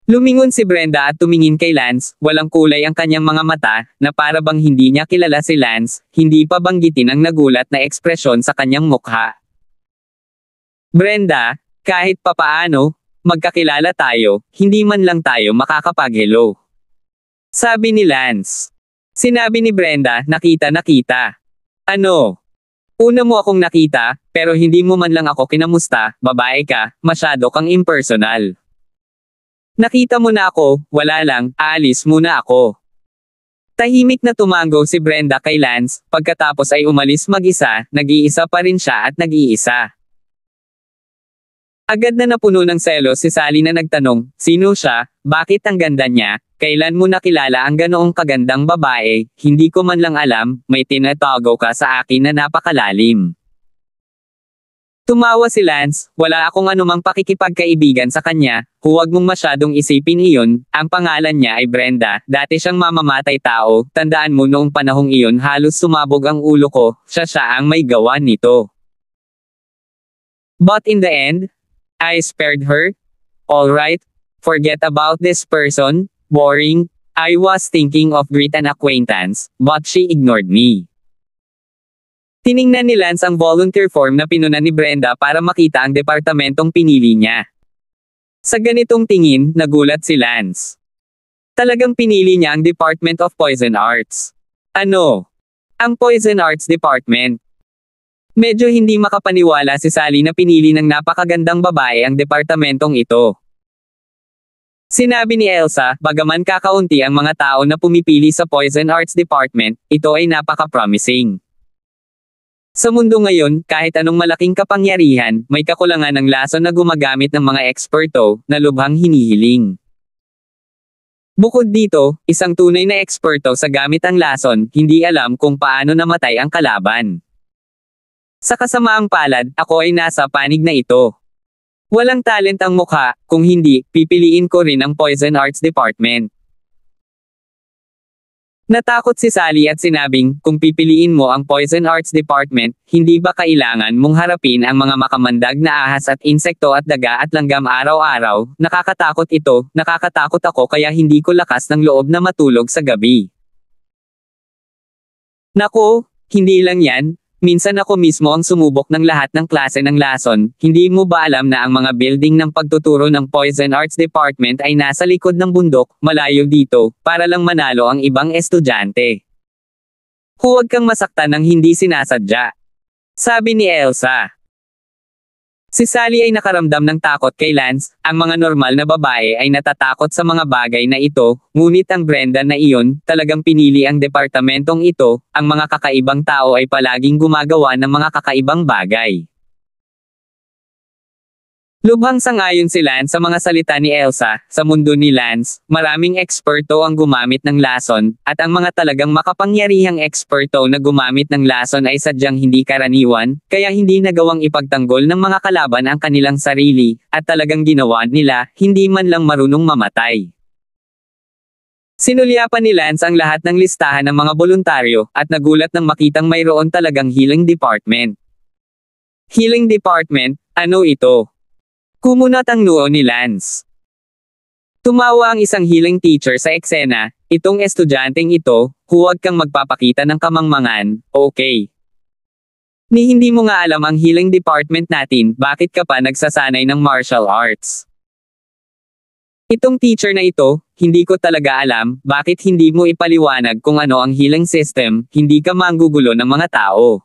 Lumingon si Brenda at tumingin kay Lance, walang kulay ang kanyang mga mata, na para bang hindi niya kilala si Lance, hindi pa banggitin ang nagulat na ekspresyon sa kanyang mukha. Brenda, kahit papaano, magkakilala tayo, hindi man lang tayo makakapag-hello. Sabi ni Lance. Sinabi ni Brenda, nakita. Ano? Una mo akong nakita, pero hindi mo man lang ako kinamusta, babae ka, masyado kang impersonal. Nakita mo na ako, wala lang, aalis muna ako. Tahimik na tumango si Brenda kay Lance, pagkatapos ay umalis mag-isa, nag-iisa pa rin siya at nag-iisa. Agad na napuno ng selos si Sally na nagtanong, sino siya, bakit ang ganda niya, kailan mo nakilala ang ganoong kagandang babae, hindi ko man lang alam, may tinatago ka sa akin na napakalalim. Tumawa si Lance, wala akong anumang pakikipagkaibigan sa kanya, huwag mong masyadong isipin iyon, ang pangalan niya ay Brenda, dati siyang mamamatay tao, tandaan mo noong panahong iyon halos sumabog ang ulo ko, siya ang may gawa nito. But in the end, I spared her. Alright, forget about this person, boring, I was thinking of greet an acquaintance, but she ignored me. Tiningnan ni Lance ang volunteer form na pinunan ni Brenda para makita ang departamentong pinili niya. Sa ganitong tingin, nagulat si Lance. Talagang pinili niya ang Department of Poison Arts. Ano? Ang Poison Arts Department. Medyo hindi makapaniwala si Sally na pinili ng napakagandang babae ang departamentong ito. Sinabi ni Elsa, bagaman kakaunti ang mga tao na pumipili sa Poison Arts Department, ito ay napaka-promising. Sa mundo ngayon, kahit anong malaking kapangyarihan, may kakulangan ng lason na gumagamit ng mga eksperto, na lubhang hinihiling. Bukod dito, isang tunay na eksperto sa gamit ang lason, hindi alam kung paano namatay ang kalaban. Sa kasamaang palad, ako ay nasa panig na ito. Walang talent ang mukha, kung hindi, pipiliin ko rin ang Poison Arts Department. Natakot si Sally at sinabing, kung pipiliin mo ang Poison Arts Department, hindi ba kailangan mong harapin ang mga makamandag na ahas at insekto at daga at langgam araw-araw? Nakakatakot ito, nakakatakot ako kaya hindi ko lakas ng loob na matulog sa gabi. Naku, hindi lang yan. Minsan ako mismo ang sumubok ng lahat ng klase ng lason, hindi mo ba alam na ang mga building ng pagtuturo ng Poison Arts Department ay nasa likod ng bundok, malayo dito, para lang manalo ang ibang estudyante. Huwag kang masaktan ng hindi sinasadya. Sabi ni Elsa. Si Sally ay nakaramdam ng takot kay Lance, ang mga normal na babae ay natatakot sa mga bagay na ito, ngunit ang Brenda na iyon, talagang pinili ang departamentong ito, ang mga kakaibang tao ay palaging gumagawa ng mga kakaibang bagay. Lubhang sangayon si Lance sa mga salita ni Elsa, sa mundo ni Lance, maraming eksperto ang gumamit ng lason, at ang mga talagang makapangyarihang eksperto na gumamit ng lason ay sadyang hindi karaniwan, kaya hindi nagawang ipagtanggol ng mga kalaban ang kanilang sarili, at talagang ginawa nila, hindi man lang marunong mamatay. Sinulyapan ni Lance ang lahat ng listahan ng mga voluntaryo, at nagulat nang makitang mayroon talagang healing department. Healing department, ano ito? Kumunat ang noo ni Lance. Tumawa ang isang healing teacher sa eksena, itong estudyanteng ito, huwag kang magpapakita ng kamangmangan, okay? Ni hindi mo nga alam ang healing department natin, bakit ka pa nagsasanay ng martial arts? Itong teacher na ito, hindi ko talaga alam, bakit hindi mo ipaliwanag kung ano ang healing system, hindi ka manggugulo ng mga tao.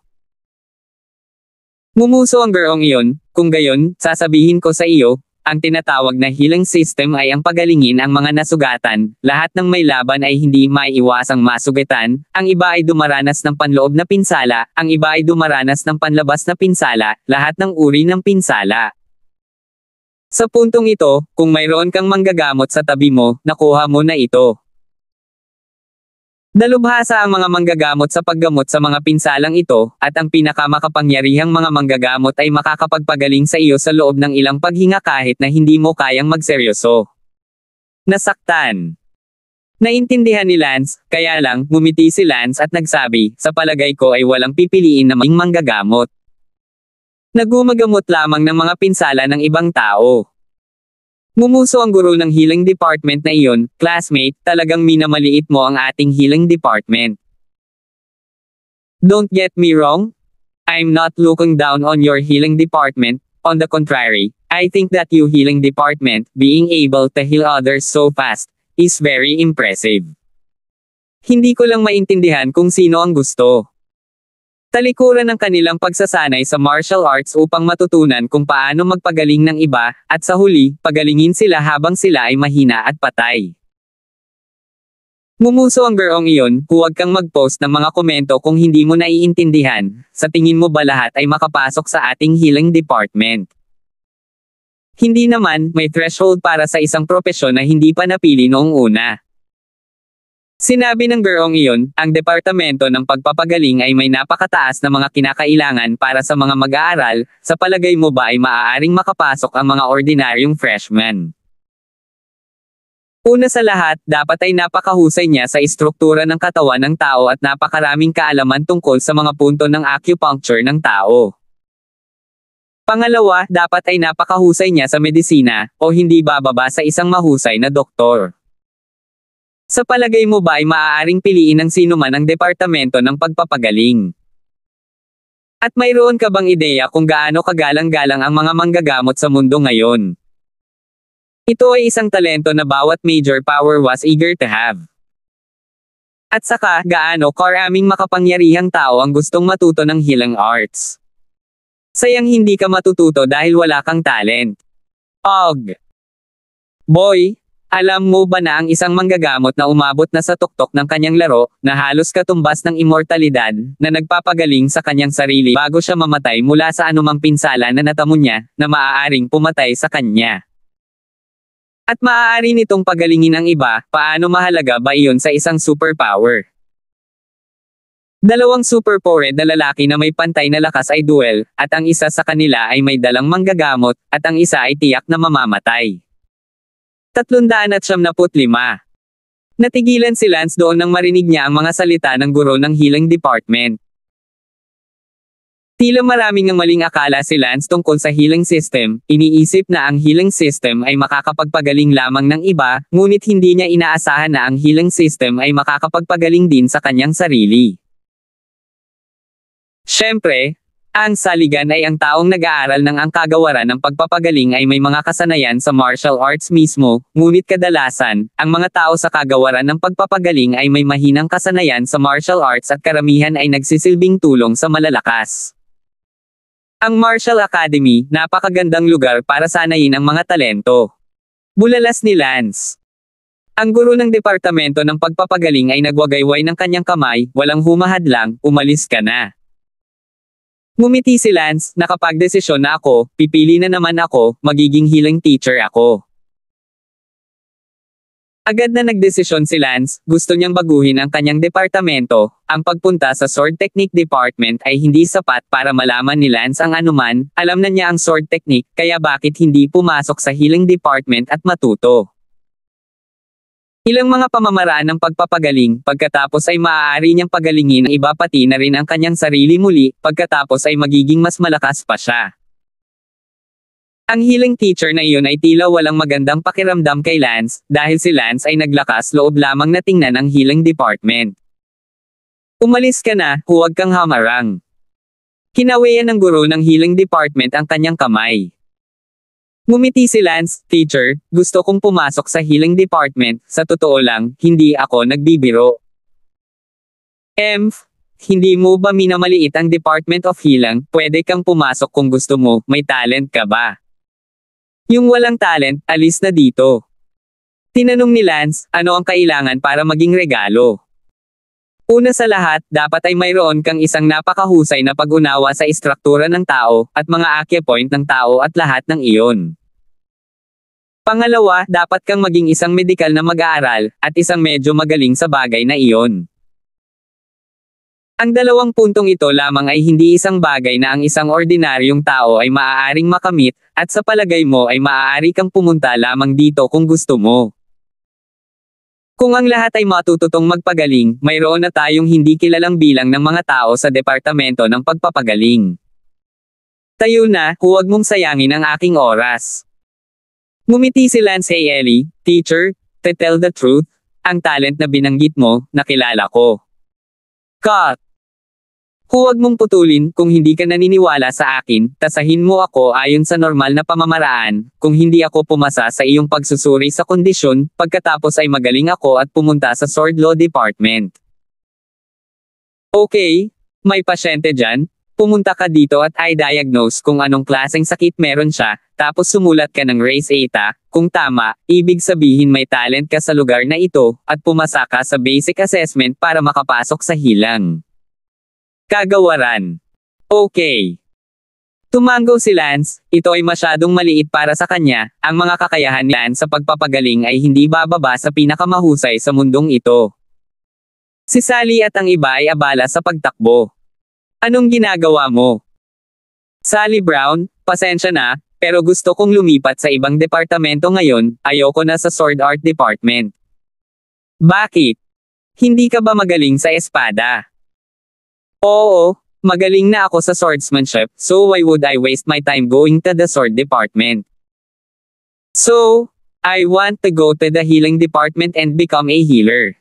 Ngumuso ang girong iyon, kung gayon, sasabihin ko sa iyo, ang tinatawag na healing system ay ang pagalingin ang mga nasugatan, lahat ng may laban ay hindi maiiwasang masugatan, ang iba ay dumaranas ng panloob na pinsala, ang iba ay dumaranas ng panlabas na pinsala, lahat ng uri ng pinsala. Sa puntong ito, kung mayroon kang manggagamot sa tabi mo, nakuha mo na ito. Dalubhasa ang mga manggagamot sa paggamot sa mga pinsalang ito, at ang pinakamakapangyarihang mga manggagamot ay makakapagpagaling sa iyo sa loob ng ilang paghinga kahit na hindi mo kayang magseryoso. Nasaktan. Naintindihan ni Lance, kaya lang, ngumiti si Lance at nagsabi, sa palagay ko ay walang pipiliin na maging manggagamot. Nagumagamot lamang ng mga pinsala ng ibang tao. Ngumuso ang guro ng healing department na iyon, classmate, talagang minamaliit mo ang ating healing department. Don't get me wrong. I'm not looking down on your healing department, on the contrary, I think that your healing department, being able to heal others so fast, is very impressive. Hindi ko lang maintindihan kung sino ang gusto. Talikuran ng kanilang pagsasanay sa martial arts upang matutunan kung paano magpagaling ng iba, at sa huli, pagalingin sila habang sila ay mahina at patay. Ngumuso ang girong iyon, huwag kang mag-post ng mga komento kung hindi mo naiintindihan, sa tingin mo ba lahat ay makapasok sa ating healing department? Hindi naman, may threshold para sa isang propesyon na hindi pa napili noong una. Sinabi ng girong iyon, ang departamento ng pagpapagaling ay may napakataas na mga kinakailangan para sa mga mag-aaral, sa palagay mo ba ay maaaring makapasok ang mga ordinaryong freshmen? Una sa lahat, dapat ay napakahusay niya sa istruktura ng katawan ng tao at napakaraming kaalaman tungkol sa mga punto ng acupuncture ng tao. Pangalawa, dapat ay napakahusay niya sa medisina, o hindi bababa sa isang mahusay na doktor. Sa palagay mo ba ay maaaring piliin ng sino man ang departamento ng pagpapagaling? At mayroon ka bang ideya kung gaano kagalang-galang ang mga manggagamot sa mundo ngayon? Ito ay isang talento na bawat major power was eager to have. At saka, gaano karaming makapangyarihang tao ang gustong matuto ng healing arts. Sayang hindi ka matututo dahil wala kang talent. Og. Boy, alam mo ba na ang isang manggagamot na umabot na sa tuktok ng kanyang laro, na halos katumbas ng immortalidad, na nagpapagaling sa kanyang sarili bago siya mamatay mula sa anumang pinsala na natamo niya, na maaaring pumatay sa kanya? At maaari nitong pagalingin ang iba, paano mahalaga ba iyon sa isang superpower? Dalawang superpowered na lalaki na may pantay na lakas ay duel, at ang isa sa kanila ay may dalang manggagamot, at ang isa ay tiyak na mamamatay. 375. Natigilan si Lance doon nang marinig niya ang mga salita ng guro ng healing department. Tila maraming ang maling akala si Lance tungkol sa healing system, iniisip na ang healing system ay makakapagpagaling lamang ng iba, ngunit hindi niya inaasahan na ang healing system ay makakapagpagaling din sa kanyang sarili. Siyempre, ang saligan ay ang taong nag-aaral ng ang kagawaran ng pagpapagaling ay may mga kasanayan sa martial arts mismo, ngunit kadalasan, ang mga tao sa kagawaran ng pagpapagaling ay may mahinang kasanayan sa martial arts at karamihan ay nagsisilbing tulong sa malalakas. Ang Martial Academy, napakagandang lugar para sanayin ang mga talento. Bulalas ni Lance. Ang guro ng departamento ng pagpapagaling ay nagwagayway ng kanyang kamay, walang humahadlang, umalis ka na. Ngumiti si Lance, nakapagdesisyon na ako, pipili na naman ako, magiging healing teacher ako. Agad na nagdesisyon si Lance, gusto niyang baguhin ang kanyang departamento, ang pagpunta sa Sword Technique Department ay hindi sapat para malaman ni Lance ang anuman, alam na niya ang Sword Technique, kaya bakit hindi pumasok sa Healing Department at matuto. Ilang mga pamamaraan ng pagpapagaling, pagkatapos ay maaari niyang pagalingin ang iba pati na rin ang kanyang sarili muli, pagkatapos ay magiging mas malakas pa siya. Ang healing teacher na iyon ay tila walang magandang pakiramdam kay Lance, dahil si Lance ay naglakas loob lamang na tingnan ang healing department. Umalis ka na, huwag kang hamarang. Kinawayan ng guro ng healing department ang kanyang kamay. Ngumiti si Lance, teacher, gusto kong pumasok sa healing department, sa totoo lang, hindi ako nagbibiro. Hindi mo ba minamaliit ang Department of Healing, pwede kang pumasok kung gusto mo, may talent ka ba? Yung walang talent, alis na dito. Tinanong ni Lance, ano ang kailangan para maging regalo? Una sa lahat, dapat ay mayroon kang isang napakahusay na pag-unawa sa istruktura ng tao, at mga acupoint ng tao at lahat ng iyon. Pangalawa, dapat kang maging isang medikal na mag-aaral, at isang medyo magaling sa bagay na iyon. Ang dalawang puntong ito lamang ay hindi isang bagay na ang isang ordinaryong tao ay maaaring makamit, at sa palagay mo ay maaari kang pumunta lamang dito kung gusto mo. Kung ang lahat ay matututong magpagaling, mayroon na tayong hindi kilalang bilang ng mga tao sa departamento ng pagpapagaling. Tayo na, huwag mong sayangin ang aking oras. Ngumiti si Lance. Hey Ellie, teacher, to tell the truth, ang talent na binanggit mo, nakilala ko. Cut! Huwag mong putulin, kung hindi ka naniniwala sa akin, tasahin mo ako ayon sa normal na pamamaraan, kung hindi ako pumasa sa iyong pagsusuri sa kondisyon, pagkatapos ay magaling ako at pumunta sa Sword Law Department. Okay, may pasyente dyan, pumunta ka dito at i-diagnose kung anong klaseng sakit meron siya, tapos sumulat ka ng race eta, kung tama, ibig sabihin may talent ka sa lugar na ito, at pumasa ka sa basic assessment para makapasok sa hilang. Kagawaran. Okay. Tumango si Lance, ito ay masyadong maliit para sa kanya, ang mga kakayahan ni Lance sa pagpapagaling ay hindi bababa sa pinakamahusay sa mundong ito. Si Sally at ang iba ay abala sa pagtakbo. Anong ginagawa mo? Sally Brown, pasensya na, pero gusto kong lumipat sa ibang departamento ngayon, ayoko na sa Sword Art Department. Bakit? Hindi ka ba magaling sa espada? Oo, magaling na ako sa swordsmanship, so why would I waste my time going to the sword department? So, I want to go to the healing department and become a healer.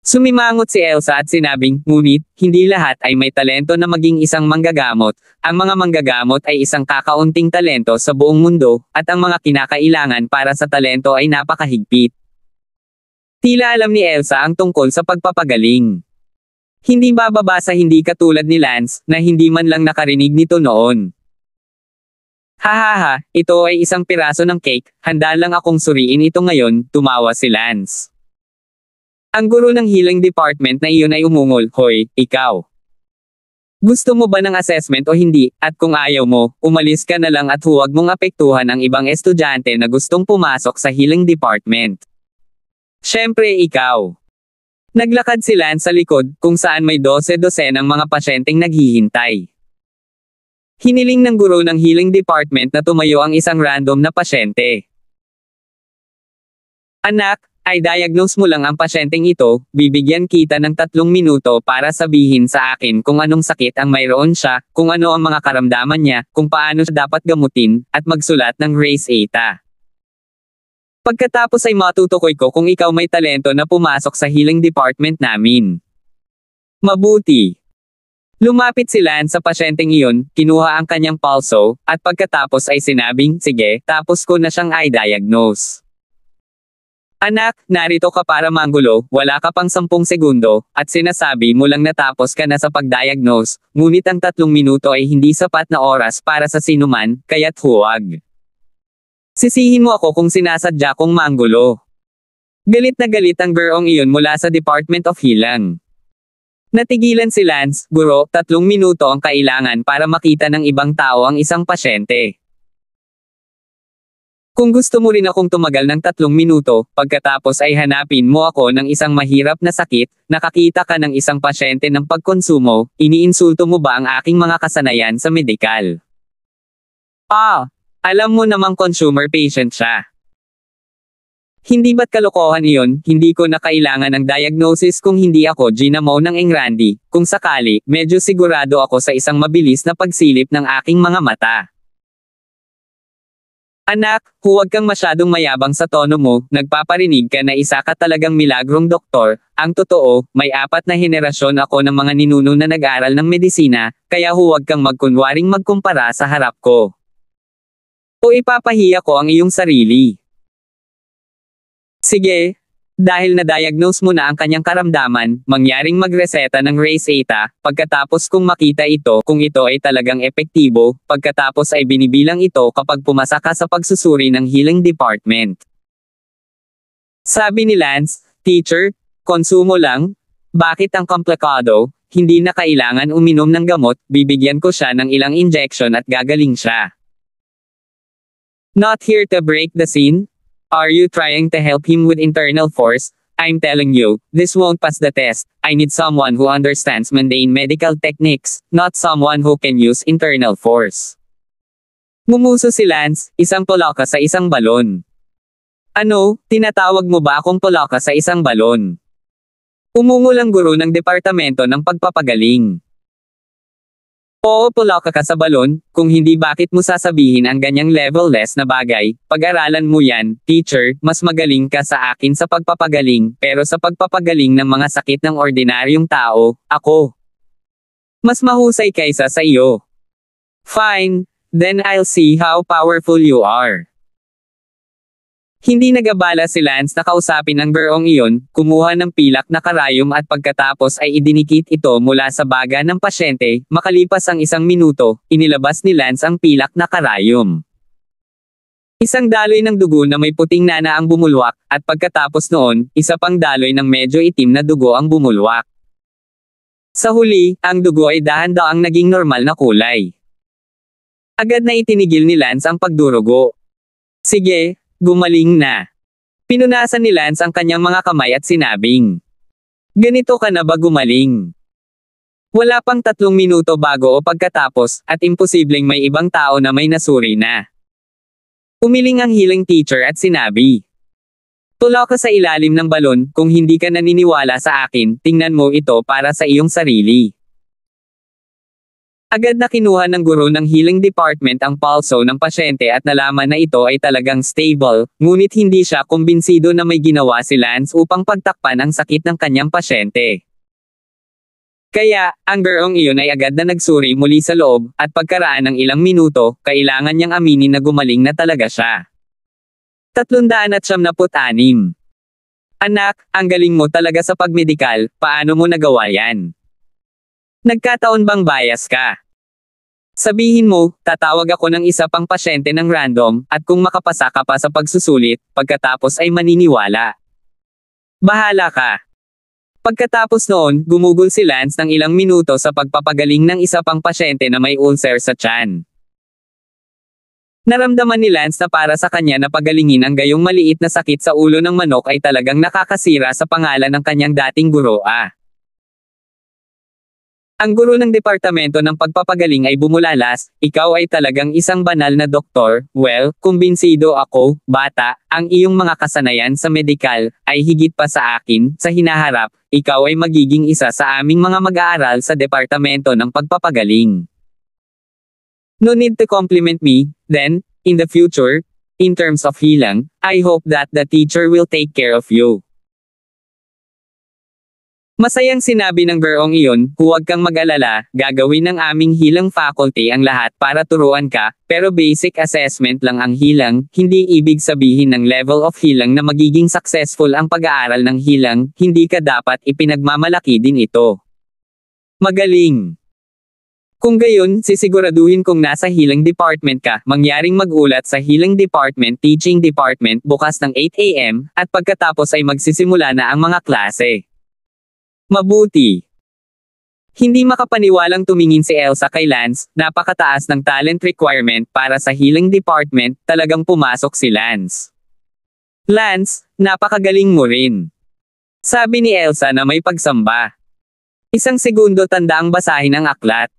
Sumimangot si Elsa at sinabing, ngunit, hindi lahat ay may talento na maging isang manggagamot, ang mga manggagamot ay isang kakaunting talento sa buong mundo, at ang mga kinakailangan para sa talento ay napakahigpit. Tila alam ni Elsa ang tungkol sa pagpapagaling. Hindi bababa sa hindi katulad ni Lance, na hindi man lang nakarinig nito noon. Hahaha, ito ay isang piraso ng cake, handa lang akong suriin ito ngayon, tumawa si Lance. Ang guro ng healing department na iyon ay umungol, hoy, ikaw. Gusto mo ba ng assessment o hindi, at kung ayaw mo, umalis ka na lang at huwag mong apektuhan ang ibang estudyante na gustong pumasok sa healing department. Siyempre ikaw. Naglakad si Lance sa likod, kung saan may 12-dosenang mga pasyenteng naghihintay. Hiniling ng guro ng healing department na tumayo ang isang random na pasyente. Anak, ay diagnose mo lang ang pasyenteng ito, bibigyan kita ng 3 minuto para sabihin sa akin kung anong sakit ang mayroon siya, kung ano ang mga karamdaman niya, kung paano siya dapat gamutin, at magsulat ng race eta. Pagkatapos ay matutukoy ko kung ikaw may talento na pumasok sa healing department namin. Mabuti. Lumapit si Lance sa pasyenteng iyon, kinuha ang kanyang pulso, at pagkatapos ay sinabing, sige, tapos ko na siyang i-diagnose. Anak, narito ka para manggulo, wala ka pang 10 segundo, at sinasabi mo lang natapos ka na sa pag-diagnose, ngunit ang 3 minuto ay hindi sapat na oras para sa sinuman, kaya't huwag. Sisihin mo ako kung sinasadya kong manggulo. Galit na galit ang girong iyon mula sa Department of Healing. Natigilan si Lance, guro, 3 minuto ang kailangan para makita ng ibang tao ang isang pasyente. Kung gusto mo rin akong tumagal ng 3 minuto, pagkatapos ay hanapin mo ako ng isang mahirap na sakit, nakakita ka ng isang pasyente ng pagkonsumo, iniinsulto mo ba ang aking mga kasanayan sa medikal? Alam mo namang consumer patient siya. Hindi ba't kalokohan iyon, hindi ko na kailangan ng diagnosis kung hindi ako ginamo ng Engrandi, kung sakali, medyo sigurado ako sa isang mabilis na pagsilip ng aking mga mata. Anak, huwag kang masyadong mayabang sa tono mo, nagpaparinig ka na isa ka talagang milagrong doktor, ang totoo, may 4 na henerasyon ako ng mga ninuno na nag-aral ng medisina, kaya huwag kang magkunwaring magkumpara sa harap ko. O ipapahiya ko ang iyong sarili. Sige, dahil na-diagnose mo na ang kanyang karamdaman, mangyaring magreseta ng race eta, pagkatapos kung makita ito, kung ito ay talagang epektibo, pagkatapos ay binibilang ito kapag pumasa ka sa pagsusuri ng healing department. Sabi ni Lance, teacher, konsumo lang? Bakit ang komplikado? Hindi na kailangan uminom ng gamot, bibigyan ko siya ng ilang injection at gagaling siya. Not here to break the scene? Are you trying to help him with internal force? I'm telling you, this won't pass the test. I need someone who understands mundane medical techniques, not someone who can use internal force. Ngumuso si Lance, isang poloka sa isang balon. Ano, tinatawag mo ba akong poloka sa isang balon? Umungol ang guro ng departamento ng pagpapagaling. Oo, poloka ka sa balon, kung hindi bakit mo sasabihin ang ganyang level-less na bagay, pag-aralan mo yan, teacher, mas magaling ka sa akin sa pagpapagaling, pero sa pagpapagaling ng mga sakit ng ordinaryong tao, ako mas mahusay kaysa sa iyo. Fine, then I'll see how powerful you are. Hindi nagabala si Lance na kausapin ang gurong iyon, kumuha ng pilak na karayom at pagkatapos ay idinikit ito mula sa baga ng pasyente, makalipas ang 1 minuto, inilabas ni Lance ang pilak na karayom. Isang daloy ng dugo na may puting nana ang bumulwak, at pagkatapos noon, isa pang daloy ng medyo itim na dugo ang bumulwak. Sa huli, ang dugo ay dahan-daang naging normal na kulay. Agad na itinigil ni Lance ang pagdurugo. Sige, gumaling na. Pinunasan ni Lance ang kanyang mga kamay at sinabing, ganito ka na ba gumaling? Wala pang 3 minuto bago o pagkatapos, at imposibleng may ibang tao na may nasuri na. Umiling ang healing teacher at sinabi, tula ka sa ilalim ng balon, kung hindi ka naniniwala sa akin, tingnan mo ito para sa iyong sarili. Agad na kinuha ng guro ng healing department ang pulso ng pasyente at nalaman na ito ay talagang stable, ngunit hindi siya kumbinsido na may ginawa si Lance upang pagtakpan ang sakit ng kanyang pasyente. Kaya, ang gurong iyon ay agad na nagsuri muli sa loob, at pagkaraan ng ilang minuto, kailangan niyang aminin na gumaling na talaga siya. 376. Anak, ang galing mo talaga sa pagmedikal, paano mo nagawa yan? Nagkataon bang bias ka? Sabihin mo, tatawag ako ng isa pang pasyente ng random, at kung makapasa ka pa sa pagsusulit, pagkatapos ay maniniwala. Bahala ka. Pagkatapos noon, gumugol si Lance ng ilang minuto sa pagpapagaling ng isa pang pasyente na may ulcer sa tiyan. Naramdaman ni Lance na para sa kanya na pagalingin ang gayong maliit na sakit sa ulo ng manok ay talagang nakakasira sa pangalan ng kanyang dating guro. Ang guro ng departamento ng pagpapagaling ay bumulalas, ikaw ay talagang isang banal na doktor, well, kumbinsido ako, bata, ang iyong mga kasanayan sa medikal, ay higit pa sa akin, sa hinaharap, ikaw ay magiging isa sa aming mga mag-aaral sa departamento ng pagpapagaling. No need to compliment me, then, in the future, in terms of healing, I hope that the teacher will take care of you. Masayang sinabi ng gurong iyon, huwag kang mag-alala, gagawin ng aming healing faculty ang lahat para turuan ka, pero basic assessment lang ang healing, hindi ibig sabihin ng level of healing na magiging successful ang pag-aaral ng healing, hindi ka dapat ipinagmamalaki din ito. Magaling! Kung gayon, sisiguraduhin kung nasa healing department ka, mangyaring magulat sa healing department teaching department bukas ng 8 AM, at pagkatapos ay magsisimula na ang mga klase. Mabuti. Hindi makapaniwalang tumingin si Elsa kay Lance, napakataas ng talent requirement para sa healing department, talagang pumasok si Lance. Lance, napakagaling mo rin. Sabi ni Elsa na may pagsamba. 1 segundo tandaang basahin ang aklat.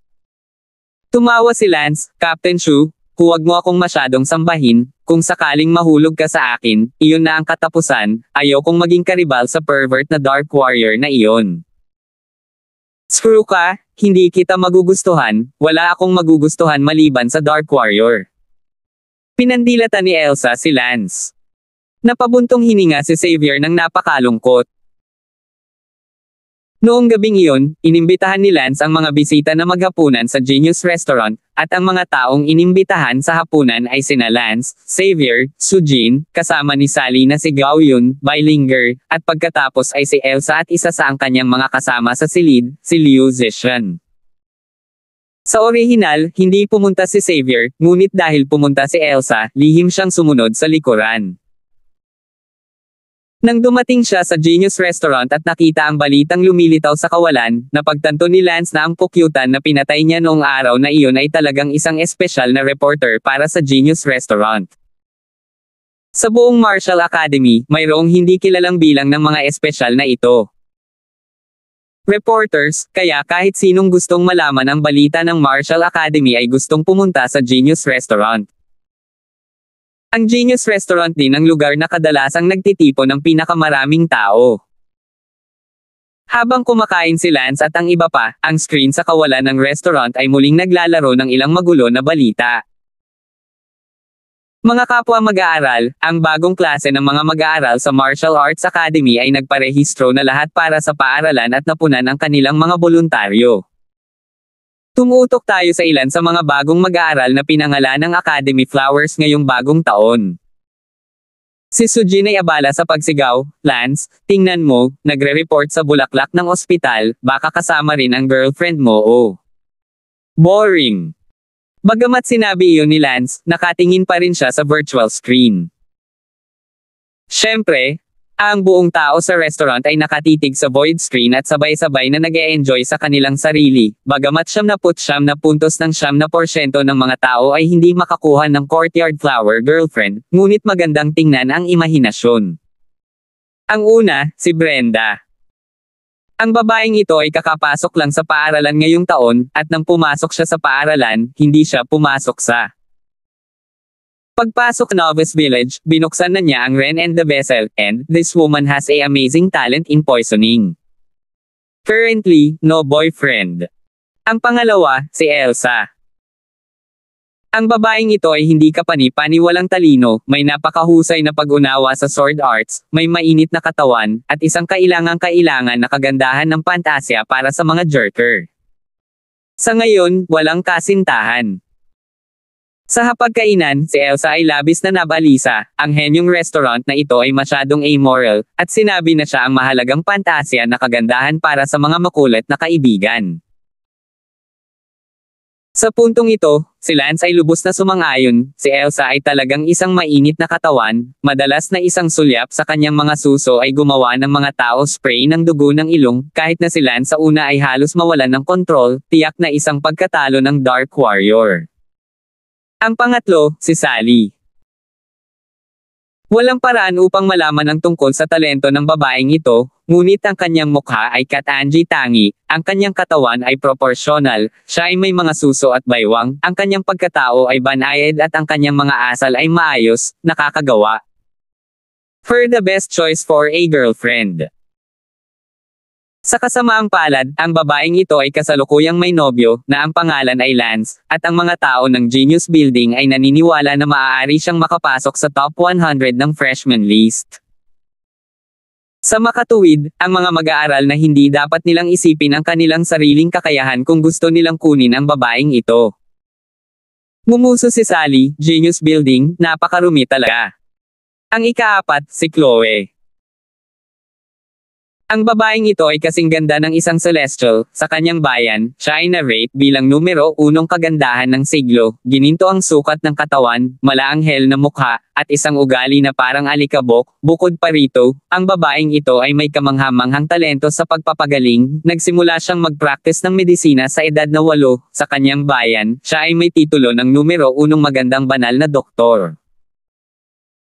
Tumawa si Lance, Captain Shu, huwag mo akong masyadong sambahin, kung sakaling mahulog ka sa akin, iyon na ang katapusan, ayaw kong maging karibal sa pervert na Dark Warrior na iyon. Screw ka, hindi kita magugustuhan, wala akong magugustuhan maliban sa Dark Warrior. Pinandilatan ni Elsa si Lance. Napabuntong hininga si Xavier ng napakalungkot. Noong gabing iyon, inimbitahan ni Lance ang mga bisita na maghapunan sa Genius Restaurant, at ang mga taong inimbitahan sa hapunan ay sina Lance, Xavier, Sujin, kasama ni Sally na si Gao Yun, Beilinger, at pagkatapos ay si Elsa at isa sa ang kanyang mga kasama sa silid, si Liu Zishan. Sa orihinal, hindi pumunta si Xavier, ngunit dahil pumunta si Elsa, lihim siyang sumunod sa likuran. Nang dumating siya sa Genius Restaurant at nakita ang balitang lumilitaw sa kawalan, napagtanto ni Lance na ang pukyutan na pinatay niya noong araw na iyon ay talagang isang espesyal na reporter para sa Genius Restaurant. Sa buong Martial Academy, mayroong hindi kilalang bilang ng mga espesyal na ito. Reporters, kaya kahit sinong gustong malaman ang balita ng Martial Academy ay gustong pumunta sa Genius Restaurant. Ang Genius Restaurant din ang lugar na kadalasang nagtitipon ng pinakamaraming tao. Habang kumakain si Lance at ang iba pa, ang screen sa kawalan ng restaurant ay muling naglalaro ng ilang magulo na balita. Mga kapwa mag-aaral, ang bagong klase ng mga mag-aaral sa Martial Arts Academy ay nagparehistro na lahat para sa paaralan at napunan ang kanilang mga voluntaryo. Tumutok tayo sa ilan sa mga bagong mag-aaral na pinangalan ng Academy Flowers ngayong bagong taon. Si Sujin ay abala sa pagsigaw, "Lance, tingnan mo, nagre-report sa bulaklak ng ospital, baka kasama rin ang girlfriend mo oh." Boring. Bagamat sinabi iyon ni Lance, nakatingin pa rin siya sa virtual screen. Siyempre, ang buong tao sa restaurant ay nakatitig sa void screen at sabay-sabay na nag-e-enjoy sa kanilang sarili, bagamat 79% ng mga tao ay hindi makakuha ng courtyard flower girlfriend, ngunit magandang tingnan ang imahinasyon. Ang una, si Brenda. Ang babaeng ito ay kakapasok lang sa paaralan ngayong taon, at nang pumasok siya sa paaralan, hindi siya pumasok sa pagpasok Novice Village, binuksan na niya ang Ren and the Vessel, and this woman has a amazing talent in poisoning. Currently, no boyfriend. Ang pangalawa, si Elsa. Ang babaeng ito ay hindi kapani-paniwalang talino, may napakahusay na pag-unawa sa sword arts, may mainit na katawan, at isang kailangan na kagandahan ng pantasya para sa mga jerker. Sa ngayon, walang kasintahan. Sa hapagkainan, si Elsa ay labis na nabalisa, ang henyong restaurant na ito ay masyadong amoral, at sinabi na siya ang mahalagang pantasya na kagandahan para sa mga makulit na kaibigan. Sa puntong ito, si Lance ay lubos na sumang-ayon, si Elsa ay talagang isang mainit na katawan, madalas na isang sulyap sa kanyang mga suso ay gumawa ng mga tao spray ng dugo ng ilong, kahit na si Lance sa una ay halos mawalan ng kontrol, tiyak na isang pagkatalo ng Dark Warrior. Ang pangatlo, si Sally. Walang paraan upang malaman ang tungkol sa talento ng babaeng ito, ngunit ang kanyang mukha ay katangi tangi, ang kanyang katawan ay proporsyonal, siya ay may mga suso at baywang, ang kanyang pagkatao ay banayad at ang kanyang mga asal ay maayos, nakakagawa. For the best choice for a girlfriend. Sa kasamaang palad, ang babaeng ito ay kasalukuyang may nobyo, na ang pangalan ay Lance, at ang mga tao ng Genius Building ay naniniwala na maaari siyang makapasok sa top 100 ng freshman list. Sa makatuwid, ang mga mag-aaral na hindi dapat nilang isipin ang kanilang sariling kakayahan kung gusto nilang kunin ang babaeng ito. Ngumuso si Sally, Genius Building, napakarumi talaga. Ang ikaapat, si Chloe. Ang babaeng ito ay kasing ganda ng isang celestial, sa kanyang bayan, siya ay na-rate bilang numero 1 kagandahan ng siglo, gininto ang sukat ng katawan, malaanghel na mukha, at isang ugali na parang alikabok, bukod pa rito, ang babaeng ito ay may kamanghamanghang talento sa pagpapagaling, nagsimula siyang mag-practice ng medisina sa edad na 8, sa kanyang bayan, siya ay may titulo ng numero 1 magandang banal na doktor.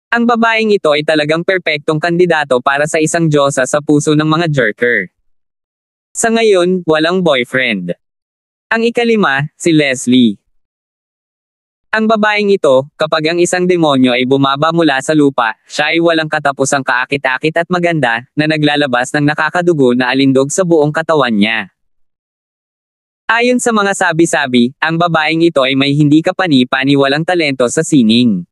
Ang babaeng ito ay talagang perpektong kandidato para sa isang diyosa sa puso ng mga jerker. Sa ngayon, walang boyfriend. Ang ikalima, si Leslie. Ang babaeng ito, kapag ang isang demonyo ay bumaba mula sa lupa, siya ay walang katapusang kaakit-akit at maganda, na naglalabas ng nakakadugo na alindog sa buong katawan niya. Ayon sa mga sabi-sabi, ang babaeng ito ay may hindi kapani-paniwalang talento sa sining.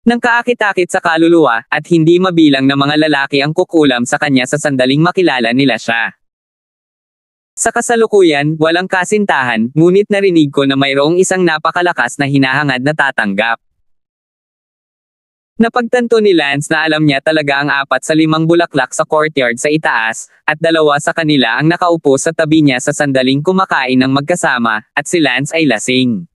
Nang kaakit-akit sa kaluluwa, at hindi mabilang na mga lalaki ang kukulam sa kanya sa sandaling makilala nila siya. Sa kasalukuyan, walang kasintahan, ngunit narinig ko na mayroong isang napakalakas na hinahangad na tatanggap. Napagtanto ni Lance na alam niya talaga ang 4 sa 5 bulaklak sa courtyard sa itaas, at 2 sa kanila ang nakaupo sa tabi niya sa sandaling kumakain ng magkasama, at si Lance ay lasing.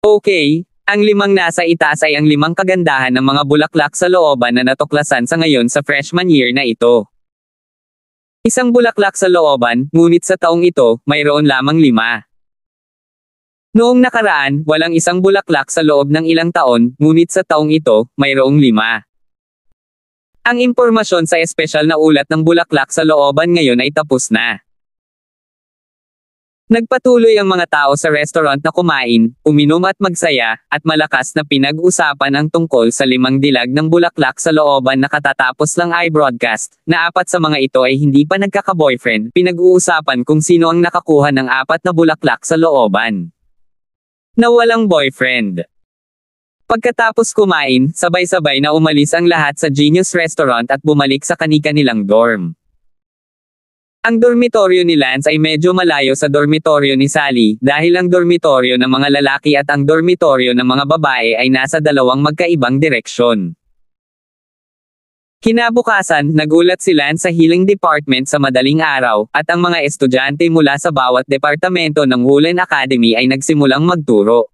Okay. Ang 5 nasa itaas ay ang 5 kagandahan ng mga bulaklak sa looban na natuklasan sa ngayon sa freshman year na ito. Isang bulaklak sa looban, ngunit sa taong ito, mayroon lamang 5. Noong nakaraan, walang isang bulaklak sa loob ng ilang taon, ngunit sa taong ito, mayroong 5. Ang impormasyon sa espesyal na ulat ng bulaklak sa looban ngayon ay tapos na. Nagpatuloy ang mga tao sa restaurant na kumain, uminom at magsaya, at malakas na pinag-usapan ang tungkol sa 5 dilag ng bulaklak sa looban na katatapos lang i-broadcast, na 4 sa mga ito ay hindi pa nagkaka-boyfriend. Pinag-uusapan kung sino ang nakakuha ng 4 na bulaklak sa looban na walang boyfriend. Pagkatapos kumain, sabay-sabay na umalis ang lahat sa Genius Restaurant at bumalik sa kani-kanilang dorm. Ang dormitoryo ni Lance ay medyo malayo sa dormitoryo ni Sally, dahil ang dormitoryo ng mga lalaki at ang dormitoryo ng mga babae ay nasa dalawang magkaibang direksyon. Kinabukasan, nagulat si Lance sa healing department sa madaling araw, at ang mga estudyante mula sa bawat departamento ng Woolen Academy ay nagsimulang magturo.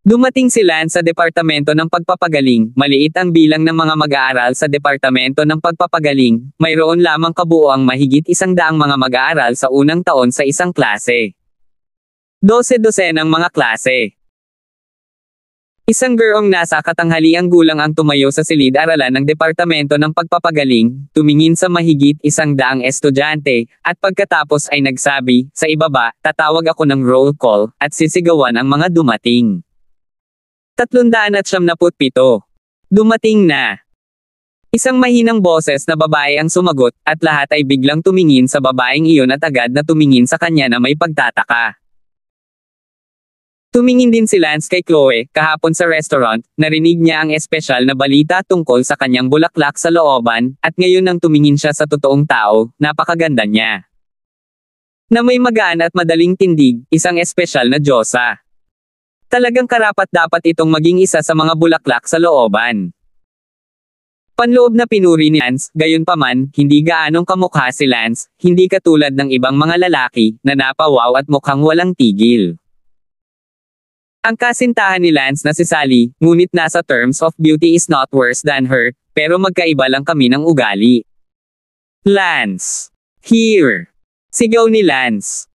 Dumating si Lance sa departamento ng pagpapagaling, maliit ang bilang ng mga mag-aaral sa departamento ng pagpapagaling, mayroon lamang kabuoang mahigit 100 mga mag-aaral sa unang taon sa isang klase. 12 ng mga klase. Isang gurong nasa katanghaliang gulang ang tumayo sa silid-aralan ng departamento ng pagpapagaling, tumingin sa mahigit 100 estudyante, at pagkatapos ay nagsabi, sa ibaba, tatawag ako ng roll call, at sisigawan ang mga dumating. 397. Dumating na. Isang mahinang boses na babae ang sumagot, at lahat ay biglang tumingin sa babaeng iyon at agad na tumingin sa kanya na may pagtataka. Tumingin din si Lance kay Chloe, kahapon sa restaurant, narinig niya ang espesyal na balita tungkol sa kanyang bulaklak sa looban, at ngayon nang tumingin siya sa totoong tao, napakaganda niya. Na may magaan at madaling tindig, isang espesyal na diyosa. Talagang karapat-dapat itong maging isa sa mga bulaklak sa looban. Panloob na pinuri ni Lance, gayunpaman, hindi gaanong kamukha si Lance, hindi katulad ng ibang mga lalaki, na napawaw at mukhang walang tigil. Ang kasintahan ni Lance na si Sally, ngunit nasa terms of beauty is not worse than her, pero magkaiba lang kami ng ugali. Lance! Here! Sigaw ni Lance.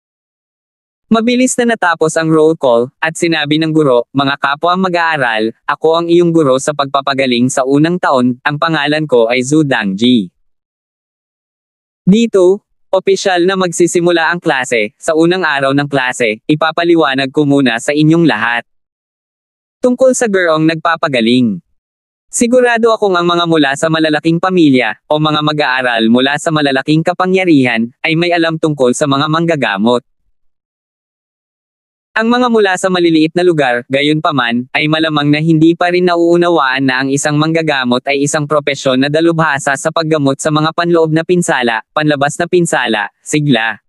Mabilis na natapos ang roll call, at sinabi ng guro, mga kapwa mag-aaral, ako ang iyong guro sa pagpapagaling sa unang taon, ang pangalan ko ay Zhu Dangji. Dito, opisyal na magsisimula ang klase, sa unang araw ng klase, ipapaliwanag ko muna sa inyong lahat. Tungkol sa gurong nagpapagaling. Sigurado akong ang mga mula sa malalaking pamilya, o mga mag-aaral mula sa malalaking kapangyarihan, ay may alam tungkol sa mga manggagamot. Ang mga mula sa maliliit na lugar, gayunpaman, ay malamang na hindi pa rin nauunawaan na ang isang manggagamot ay isang propesyon na dalubhasa sa paggamot sa mga panloob na pinsala, panlabas na pinsala, sigla,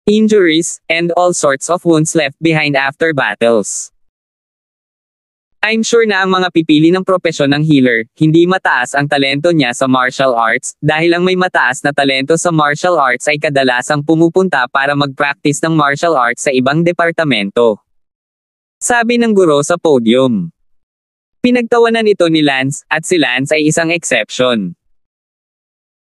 injuries, and all sorts of wounds left behind after battles. I'm sure na ang mga pipili ng propesyon ng healer, hindi mataas ang talento niya sa martial arts, dahil ang may mataas na talento sa martial arts ay kadalasang pumupunta para mag-practice ng martial arts sa ibang departamento. Sabi ng guro sa podium. Pinagtawanan ito ni Lance, at si Lance ay isang exception.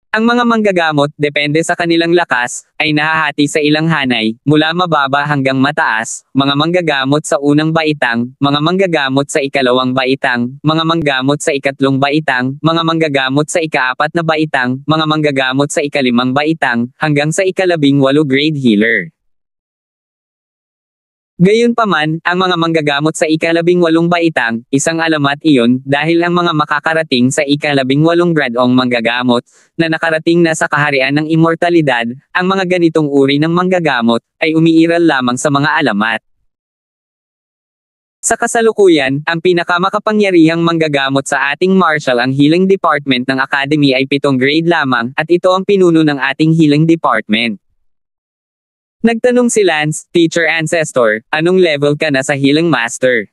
Ang mga manggagamot, depende sa kanilang lakas, ay nahahati sa ilang hanay, mula mababa hanggang mataas, mga manggagamot sa unang baitang, mga manggagamot sa ikalawang baitang, mga manggagamot sa ikatlong baitang, mga manggagamot sa ikaapat na baitang, mga manggagamot sa ikalimang baitang, hanggang sa ika-18 grade healer. Gayunpaman, ang mga manggagamot sa ika-18 baitang, isang alamat iyon, dahil ang mga makakarating sa ika-18 gradong manggagamot, na nakarating na sa kaharian ng immortalidad, ang mga ganitong uri ng manggagamot, ay umiiral lamang sa mga alamat. Sa kasalukuyan, ang pinakamakapangyarihang manggagamot sa ating martial ang healing department ng academy ay 7 grade lamang, at ito ang pinuno ng ating healing department. Nagtanong si Lance, teacher ancestor, anong level ka na sa healing master?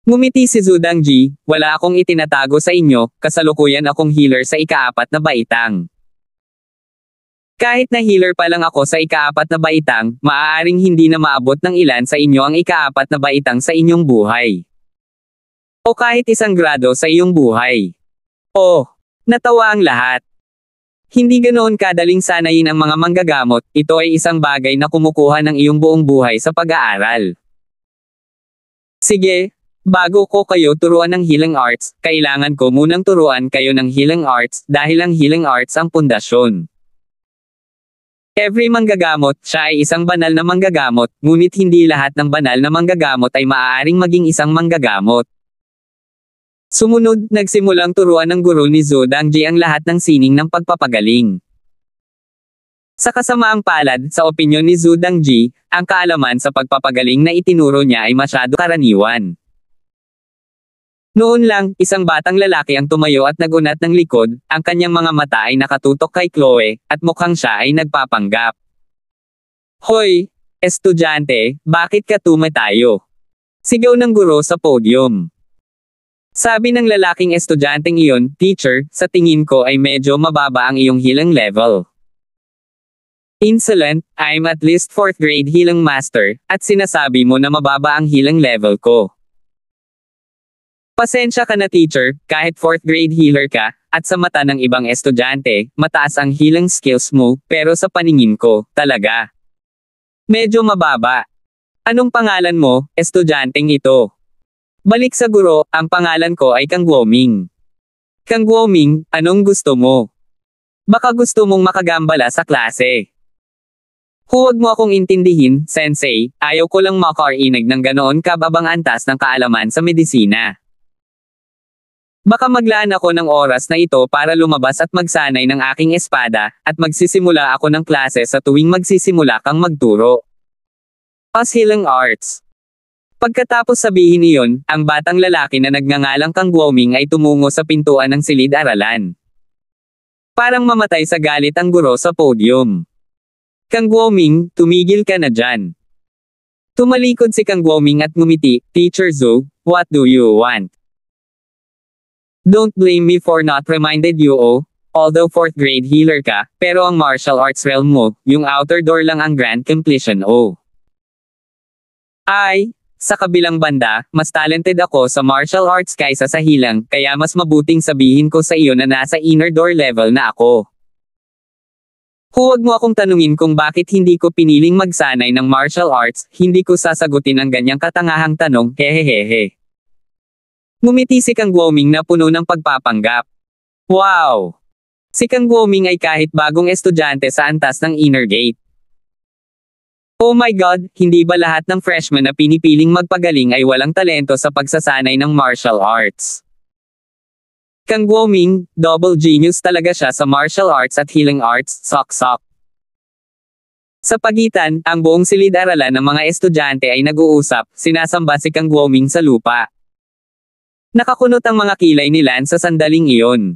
Ngumiti si Zhu Dangji, wala akong itinatago sa inyo, kasalukuyan akong healer sa ika-4 na baitang. Kahit na healer pa lang ako sa ika-4 na baitang, maaaring hindi na maabot ng ilan sa inyo ang ika-4 na baitang sa inyong buhay. O kahit 1 grado sa iyong buhay. Oh, natawa ang lahat. Hindi ganoon kadaling sanayin ang mga manggagamot, ito ay isang bagay na kumukuha ng iyong buong buhay sa pag-aaral. Sige, bago ko kayo turuan ng healing arts, kailangan ko munang turuan kayo ng healing arts dahil ang healing arts ang pundasyon. Every manggagamot, siya ay isang banal na manggagamot, ngunit hindi lahat ng banal na manggagamot ay maaaring maging isang manggagamot. Sumunod, nagsimulang turuan ng guro ni Zhu Dangji ang lahat ng sining ng pagpapagaling. Sa kasamaang palad, sa opinyon ni Zhu Dangji, ang kaalaman sa pagpapagaling na itinuro niya ay masyado karaniwan. Noon lang, isang batang lalaki ang tumayo at nagunat ng likod, ang kanyang mga mata ay nakatutok kay Chloe, at mukhang siya ay nagpapanggap. Hoy, estudyante, bakit ka tumatayo? Sigaw ng guro sa podium. Sabi ng lalaking estudyanteng iyon, teacher, sa tingin ko ay medyo mababa ang iyong healing level. Insolent, I'm at least 4th grade healing master, at sinasabi mo na mababa ang healing level ko. Pasensya ka na teacher, kahit 4th grade healer ka, at sa mata ng ibang estudyante, mataas ang healing skills mo, pero sa paningin ko, talaga. Medyo mababa. Anong pangalan mo, estudyanteng ito? Balik sa guro, ang pangalan ko ay Kang Guoming. Kang Guoming, anong gusto mo? Baka gusto mong makagambala sa klase. Huwag mo akong intindihin, sensei, ayaw ko lang makarinig ng ganoon kababang antas ng kaalaman sa medisina. Baka maglaan ako ng oras na ito para lumabas at magsanay ng aking espada, at magsisimula ako ng klase sa tuwing magsisimula kang magturo. As healing arts. Pagkatapos sabihin iyon, ang batang lalaki na nagngangalang Kang Guoming ay tumungo sa pintuan ng silid-aralan. Parang mamatay sa galit ang guro sa podium. Kang Guoming, tumigil ka na dyan. Tumalikod si Kang Guoming at ngumiti, Teacher Zhu, what do you want? Don't blame me for not reminded you although 4th grade healer ka, pero ang martial arts realm mo, yung outer door lang ang grand completion Ay, sa kabilang banda, mas talented ako sa martial arts kaysa sa healing, kaya mas mabuting sabihin ko sa iyo na nasa inner door level na ako. Huwag mo akong tanungin kung bakit hindi ko piniling magsanay ng martial arts, hindi ko sasagutin ang ganyang katangahang tanong, hehehehe. Ngumiti si Kang Guoming na puno ng pagpapanggap. Wow! Si Kang Guoming ay kahit bagong estudyante sa antas ng inner gate. Oh my God, hindi ba lahat ng freshman na pinipiling magpagaling ay walang talento sa pagsasanay ng martial arts? Kang Guoming, double genius talaga siya sa martial arts at healing arts, sok-sok. Sa pagitan, ang buong silid-aralan ng mga estudyante ay nag-uusap, sinasamba si Kang Guoming sa lupa. Nakakunot ang mga kilay ni Lance sa sandaling iyon.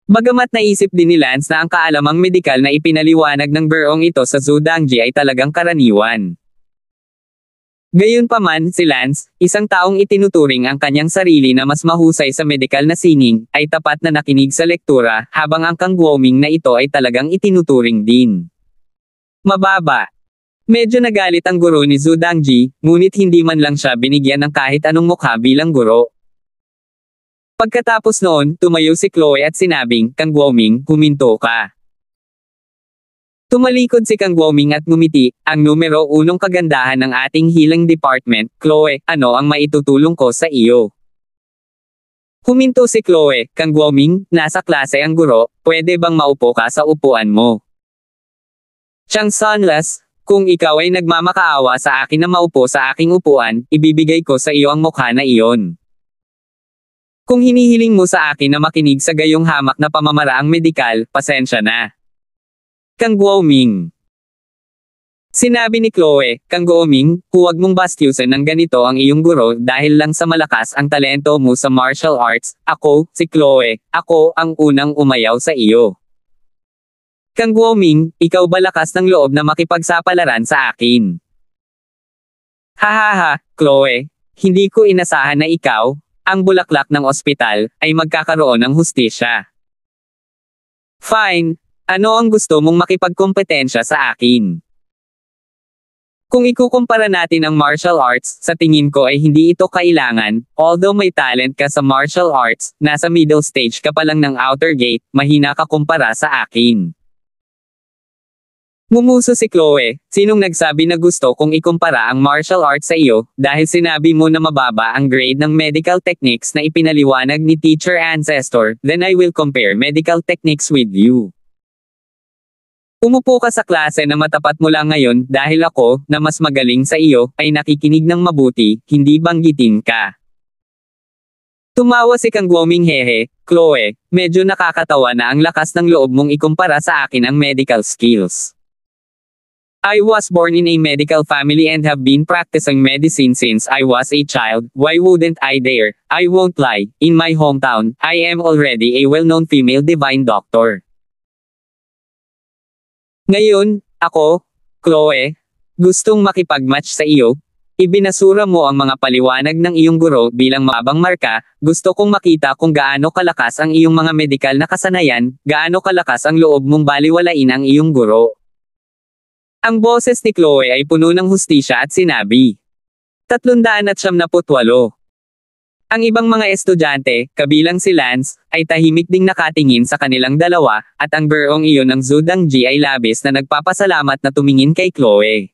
Bagamat naisip din ni Lance na ang kaalamang medikal na ipinaliwanag ng burong ito sa Zhu Dangji ay talagang karaniwan. Gayunpaman, si Lance, isang taong itinuturing ang kanyang sarili na mas mahusay sa medikal na sining, ay tapat na nakinig sa lektura, habang ang Kang Guoming na ito ay talagang itinuturing din. Mababa. Medyo nagalit ang guro ni Zhu Dangji, ngunit hindi man lang siya binigyan ng kahit anong mukha bilang guro. Pagkatapos noon, tumayo si Chloe at sinabing, Kang Guoming, huminto ka. Tumalikod si Kang Guoming at ngumiti, ang numero 1 kagandahan ng ating healing department, Chloe, ano ang maitutulong ko sa iyo? Huminto si Chloe, Kang Guoming, nasa klase ang guro, pwede bang maupo ka sa upuan mo? Chang Sunless, kung ikaw ay nagmamakaawa sa akin na maupo sa aking upuan, ibibigay ko sa iyo ang mukha na iyon. Kung hinihiling mo sa akin na makinig sa gayong hamak na pamamaraang medikal, pasensya na. Kang Guoming. Sinabi ni Chloe, Kang Guoming, huwag mong bastyusan ng ganito ang iyong guro dahil lang sa malakas ang talento mo sa martial arts. Ako, si Chloe, ako ang unang umayaw sa iyo. Kang Guoming, ikaw ba lakas ng loob na makipagsapalaran sa akin? Hahaha, Chloe, hindi ko inasahan na ikaw, ang bulaklak ng ospital, ay magkakaroon ng hustisya. Fine, ano ang gusto mong makipagkompetensya sa akin? Kung ikukumpara natin ang martial arts, sa tingin ko ay hindi ito kailangan, although may talent ka sa martial arts, nasa middle stage ka pa lang ng outer gate, mahina ka kumpara sa akin. Ngumuso si Chloe, sinong nagsabi na gusto kong ikumpara ang martial arts sa iyo, dahil sinabi mo na mababa ang grade ng medical techniques na ipinaliwanag ni Teacher Ancestor, then I will compare medical techniques with you. Umupo ka sa klase na matapat mo lang ngayon dahil ako, na mas magaling sa iyo, ay nakikinig ng mabuti, hindi banggitin ka. Tumawa si Kang Guoming hehe, Chloe, medyo nakakatawa na ang lakas ng loob mong ikumpara sa akin ang medical skills. I was born in a medical family and have been practicing medicine since I was a child, why wouldn't I dare? I won't lie, in my hometown, I am already a well-known female divine doctor. Ngayon, ako, Chloe, gustong makipag-match sa iyo. Ibinasura mo ang mga paliwanag ng iyong guro bilang mabang marka, gusto kong makita kung gaano kalakas ang iyong mga medikal na kasanayan, gaano kalakas ang loob mong baliwalain ang iyong guro. Ang boses ni Chloe ay puno ng hustisya at sinabi. 378. Ang ibang mga estudyante, kabilang si Lance, ay tahimik ding nakatingin sa kanilang dalawa, at ang gurong iyon ng Zudang Ji ay labis na nagpapasalamat na tumingin kay Chloe.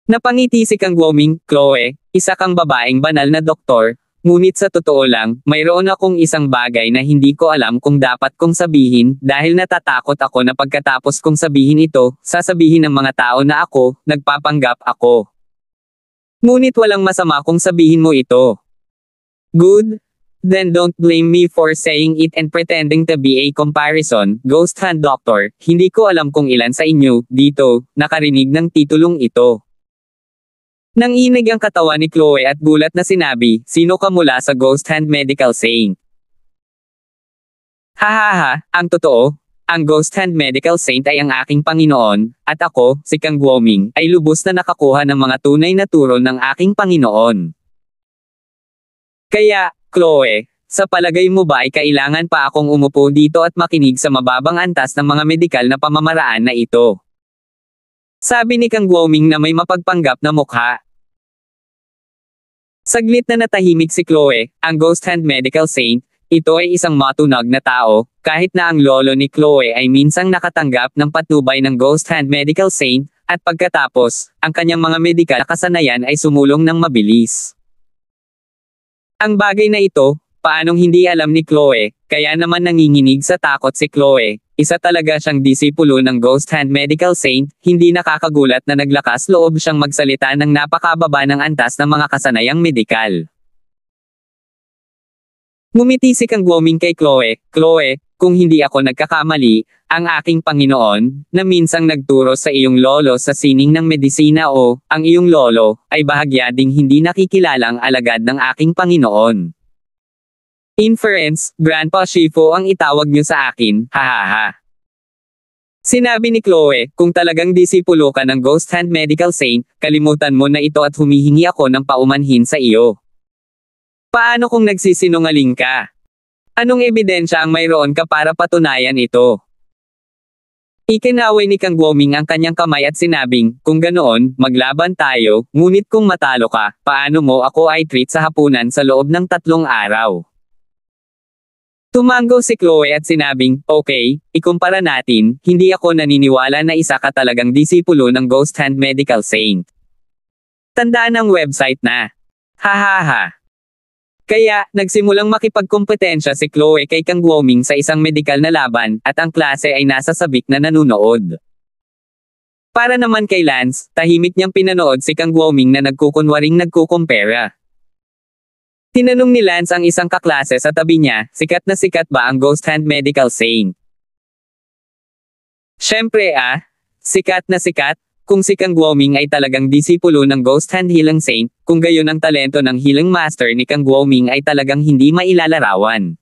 Napangiti si Kang Guoming, Chloe, isa kang babaeng banal na doktor, ngunit sa totoo lang, mayroon akong isang bagay na hindi ko alam kung dapat kong sabihin, dahil natatakot ako na pagkatapos kong sabihin ito, sasabihin ng mga tao na ako, nagpapanggap ako. Ngunit walang masama kung sabihin mo ito. Good? Then don't blame me for saying it and pretending to be a comparison, Ghost Hand Doctor, hindi ko alam kung ilan sa inyo, dito, nakarinig ng titulong ito. Nanginig ang katawan ni Chloe at gulat na sinabi, sino ka mula sa Ghost Hand Medical Saint? Hahaha, ang totoo, ang Ghost Hand Medical Saint ay ang aking Panginoon, at ako, si Kang Guoming, ay lubos na nakakuha ng mga tunay na turo ng aking Panginoon. Kaya, Chloe, sa palagay mo ba ay kailangan pa akong umupo dito at makinig sa mababang antas ng mga medikal na pamamaraan na ito? Sabi ni Kang Guoming na may mapagpanggap na mukha. Saglit na natahimik si Chloe, ang Ghost Hand Medical Saint, ito ay isang matunag na tao, kahit na ang lolo ni Chloe ay minsang nakatanggap ng patnubay ng Ghost Hand Medical Saint, at pagkatapos, ang kanyang mga medikal na kasanayan ay sumulong ng mabilis. Ang bagay na ito, paanong hindi alam ni Chloe, kaya naman nanginginig sa takot si Chloe. Isa talaga siyang disipulo ng Ghost Hand Medical Saint, hindi nakakagulat na naglakas loob siyang magsalita ng napakababa ng antas ng mga kasanayang medikal. Ngumiti si Kang Guoming kay Chloe, Chloe, kung hindi ako nagkakamali, ang aking Panginoon, na minsang nagturo sa iyong lolo sa sining ng medisina o, ang iyong lolo, ay bahagya ding hindi nakikilalang alagad ng aking Panginoon. Inference, Grandpa Shifu ang itawag niyo sa akin, hahaha. Sinabi ni Chloe, kung talagang disipulo ka ng Ghost Hand Medical Saint, kalimutan mo na ito at humihingi ako ng paumanhin sa iyo. Paano kung nagsisinungaling ka? Anong ebidensya ang mayroon ka para patunayan ito? Ikinaway ni Kang Guoming ang kanyang kamay at sinabing, kung ganoon, maglaban tayo, ngunit kung matalo ka, paano mo ako ay treat sa hapunan sa loob ng 3 araw? Tumango si Chloe at sinabing, okay, ikumpara natin, hindi ako naniniwala na isa ka talagang disipulo ng Ghost Hand Medical Saint. Tandaan ang website na. Hahaha. Kaya, nagsimulang makipagkompetensya si Chloe kay Kang Guoming sa isang medikal na laban, at ang klase ay nasa sabik na nanunood. Para naman kay Lance, tahimik niyang pinanood si Kang Guoming na nagkukunwaring nagkukumpera. Tinanong ni Lance ang isang kaklase sa tabi niya, sikat na sikat ba ang Ghost Hand Medical Saint? Siyempre sikat na sikat, kung si Kang Guoming ay talagang disipulo ng Ghost Hand Healing Saint, kung gayon ang talento ng Healing Master ni Kang Guoming ay talagang hindi mailalarawan.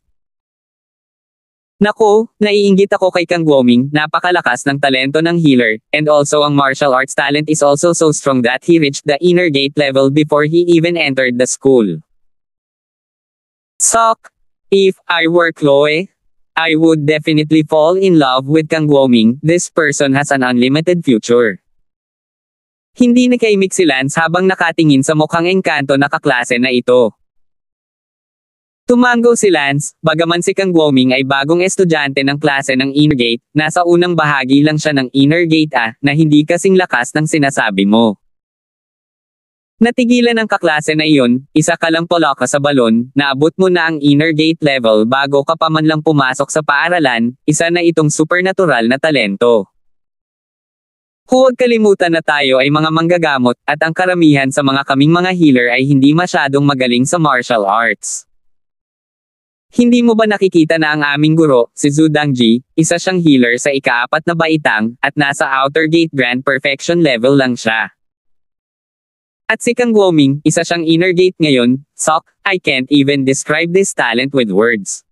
Naku, naiinggit ako kay Kang Guoming, napakalakas ng talento ng healer, and also ang martial arts talent is also so strong that he reached the inner gate level before he even entered the school. Sok, if I were Chloe, I would definitely fall in love with Kang Guoming. This person has an unlimited future. Hindi nakaimik si Lance habang nakatingin sa mukhang engkanto na kaklase na ito. Tumango si Lance, bagaman si Kang Guoming ay bagong estudyante ng klase ng Inner Gate, nasa unang bahagi lang siya ng Inner Gate na hindi kasing lakas ng sinasabi mo. Natigilan ang kaklase na iyon, isa ka lang pala ka sa balon, naabot mo na ang Inner Gate level bago ka pa man lang pumasok sa paaralan, isa na itong supernatural na talento. Huwag kalimutan na tayo ay mga manggagamot at ang karamihan sa mga kaming mga healer ay hindi masyadong magaling sa martial arts. Hindi mo ba nakikita na ang aming guro, si Zhu Dangji, isa siyang healer sa ika-4 na baitang, at nasa Outer Gate Grand Perfection level lang siya. At si Kang Guoming, isa siyang Inner Gate ngayon, Sok, I can't even describe this talent with words.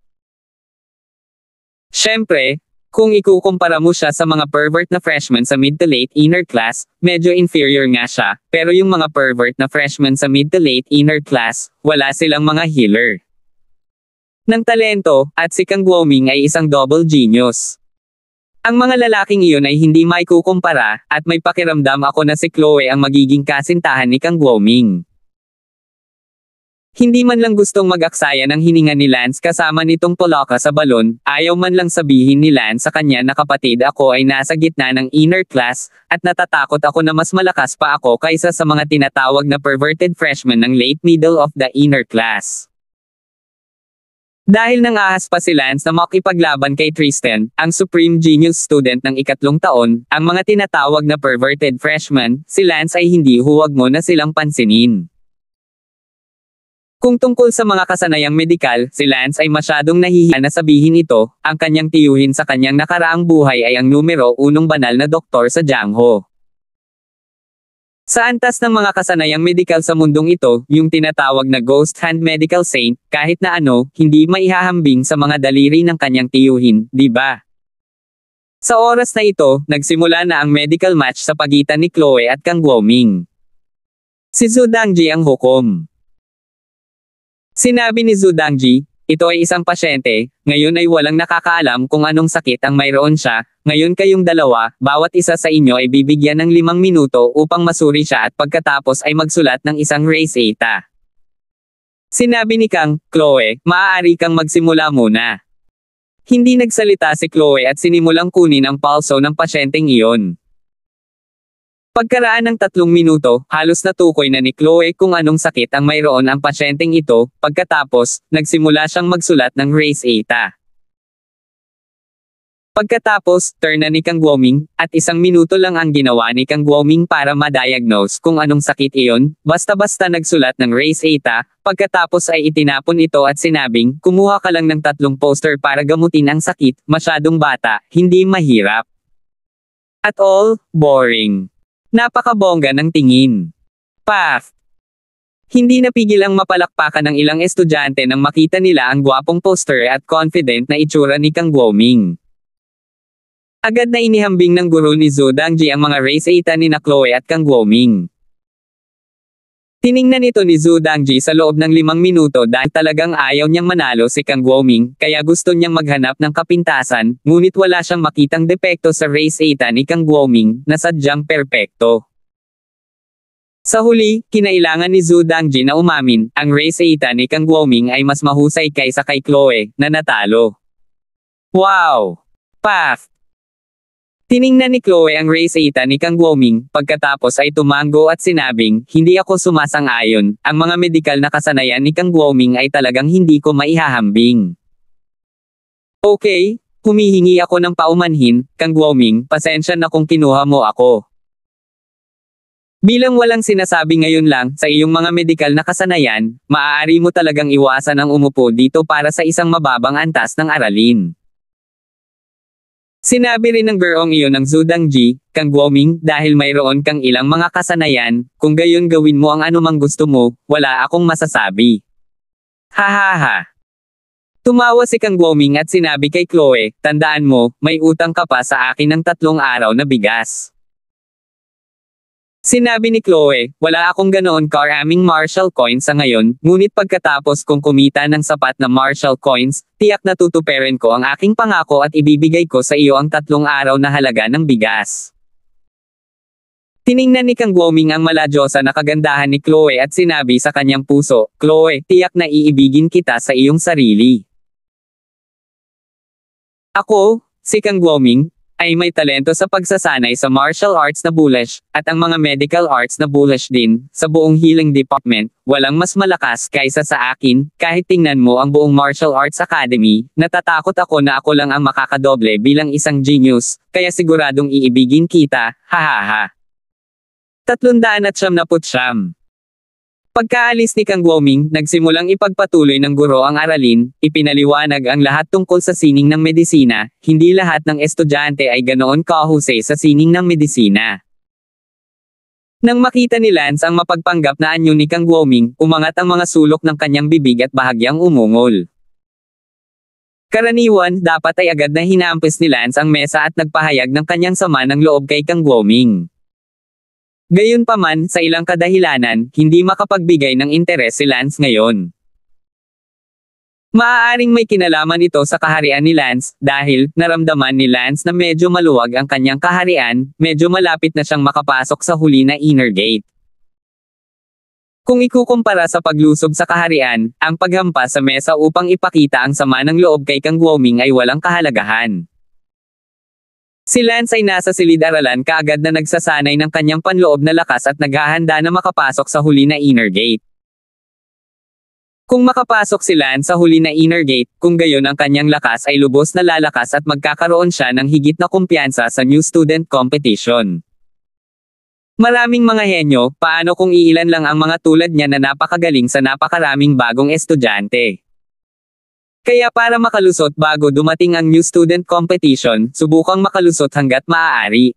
Siyempre, kung ikukumpara mo siya sa mga pervert na freshmen sa mid to late inner class, medyo inferior nga siya, pero yung mga pervert na freshmen sa mid to late inner class, wala silang mga healer ng talento, at si Kang Guoming ay isang double genius. Ang mga lalaking iyon ay hindi maikukumpara, at may pakiramdam ako na si Chloe ang magiging kasintahan ni Kang Guoming. Hindi man lang gustong mag-aksaya ng hininga ni Lance kasama nitong poloka sa balon, ayaw man lang sabihin ni Lance sa kanya na kapatid ako ay nasa gitna ng inner class, at natatakot ako na mas malakas pa ako kaysa sa mga tinatawag na perverted freshmen ng late middle of the inner class. Dahil nangahas pa si Lance na makipaglaban kay Tristan, ang Supreme Genius student ng ikatlong taon, ang mga tinatawag na perverted freshman, si Lance ay hindi huwag mo na silang pansinin. Kung tungkol sa mga kasanayang medikal, si Lance ay masyadong nahihiya na sabihin ito, ang kanyang tiyuhin sa kanyang nakaraang buhay ay ang numero 1 banal na doktor sa Jiangho. Sa antas ng mga kasanayang medikal sa mundong ito, yung tinatawag na ghost hand medical saint, kahit na hindi maihahambing sa mga daliri ng kanyang tiyuhin, di ba? Sa oras na ito, nagsimula na ang medical match sa pagitan ni Chloe at Kang Guoming. Si Zhu Dangji ang hukom. Sinabi ni Zhu Dangji, ito ay isang pasyente, ngayon ay walang nakakaalam kung anong sakit ang mayroon siya, ngayon kayong dalawa, bawat isa sa inyo ay bibigyan ng 5 minuto upang masuri siya at pagkatapos ay magsulat ng isang race eta. Sinabi ni Kang, Chloe, maaari kang magsimula muna. Hindi nagsalita si Chloe at sinimulang kunin ang pulso ng pasyenteng iyon. Pagkaraan ng 3 minuto, halos natukoy na ni Chloe kung anong sakit ang mayroon ang pasyenteng ito, pagkatapos, nagsimula siyang magsulat ng race eta. Pagkatapos, turn na ni Kang Guoming, at 1 minuto lang ang ginawa ni Kang Guoming para ma-diagnose kung anong sakit iyon, basta-basta nagsulat ng race eta, pagkatapos ay itinapon ito at sinabing, kumuha ka lang ng 3 poster para gamutin ang sakit, masyadong bata, hindi mahirap. At all, boring. Napakabongga ng tingin. Paf! Hindi napigil ang mapalakpakan ng ilang estudyante nang makita nila ang gwapong poster at confident na itsura ni Kang Guoming. Agad na inihambing ng guro ni Zhu Dangji ang mga race eta ni na Chloe at Kang Guoming. Tiningnan ito ni Zhu Dangji sa loob ng 5 minuto dahil talagang ayaw niyang manalo si Kang Guoming, kaya gusto niyang maghanap ng kapintasan, ngunit wala siyang makitang depekto sa race eta ni Kang Guoming, na sadyang perpekto. Sa huli, kinailangan ni Zhu Dangji na umamin, ang race eta ni Kang Guoming ay mas mahusay kaysa kay Chloe, na natalo. Wow! Paf! Tiningnan ni Chloe ang race eta ni Kang Guoming, pagkatapos ay tumango at sinabing, hindi ako sumasang-ayon, ang mga medikal na kasanayan ni Kang Guoming ay talagang hindi ko maihahambing. Okay, humihingi ako ng paumanhin, Kang Guoming, pasensya na kung kinuha mo ako. Bilang walang sinasabi ngayon lang, sa iyong mga medikal na kasanayan, maaari mo talagang iwasan ang umupo dito para sa isang mababang antas ng aralin. Sinabi rin ng gurong iyon ng Zhu Dangji, Kang Guoming, dahil mayroon kang ilang mga kasanayan, kung gayon gawin mo ang anumang gusto mo, wala akong masasabi. Hahaha. Tumawa si Kang Guoming at sinabi kay Chloe, tandaan mo, may utang ka pa sa akin ng 3 araw na bigas. Sinabi ni Chloe, wala akong ganoon karaming martial coins sa ngayon, ngunit pagkatapos kong kumita ng sapat na martial coins, tiyak na tutuperin ko ang aking pangako at ibibigay ko sa iyo ang 3 araw na halaga ng bigas. Tiningnan ni Kang Guoming ang maladyosa na kagandahan ni Chloe at sinabi sa kanyang puso, "Chloe, tiyak na iibigin kita sa iyong sarili." Ako, si Kang Guoming, ay may talento sa pagsasanay sa martial arts na bullish, at ang mga medical arts na bullish din, sa buong healing department, walang mas malakas kaysa sa akin, kahit tingnan mo ang buong martial arts academy, natatakot ako na ako lang ang makakadoble bilang isang genius, kaya siguradong iibigin kita, hahaha. 379. Pagkaalis ni Kang Guoming, nagsimulang ipagpatuloy ng guro ang aralin, ipinaliwanag ang lahat tungkol sa sining ng medisina, hindi lahat ng estudyante ay ganoon kahusay sa sining ng medisina. Nang makita ni Lance ang mapagpanggap na anyo ni Kang Guoming, umangat ang mga sulok ng kanyang bibig at bahagyang umungol. Karaniwan, dapat ay agad na hinampis ni Lance ang mesa at nagpahayag ng kanyang sama ng loob kay Kang Guoming. Gayunpaman, sa ilang kadahilanan, hindi makapagbigay ng interes si Lance ngayon. Maaaring may kinalaman ito sa kaharian ni Lance, dahil, naramdaman ni Lance na medyo maluwag ang kanyang kaharian, medyo malapit na siyang makapasok sa huli na inner gate. Kung ikukumpara sa paglusob sa kaharian, ang paghampas sa mesa upang ipakita ang sama ng loob kay Kang Guoming ay walang kahalagahan. Si Lance ay nasa silid-aralan kaagad na nagsasanay ng kanyang panloob na lakas at naghahanda na makapasok sa huli na inner gate. Kung makapasok si Lance sa huli na inner gate, kung gayon ang kanyang lakas ay lubos na lalakas at magkakaroon siya ng higit na kumpiyansa sa new student competition. Maraming mga henyo, paano kung iilan lang ang mga tulad niya na napakagaling sa napakaraming bagong estudyante? Kaya para makalusot bago dumating ang new student competition, subukang makalusot hanggat maaari.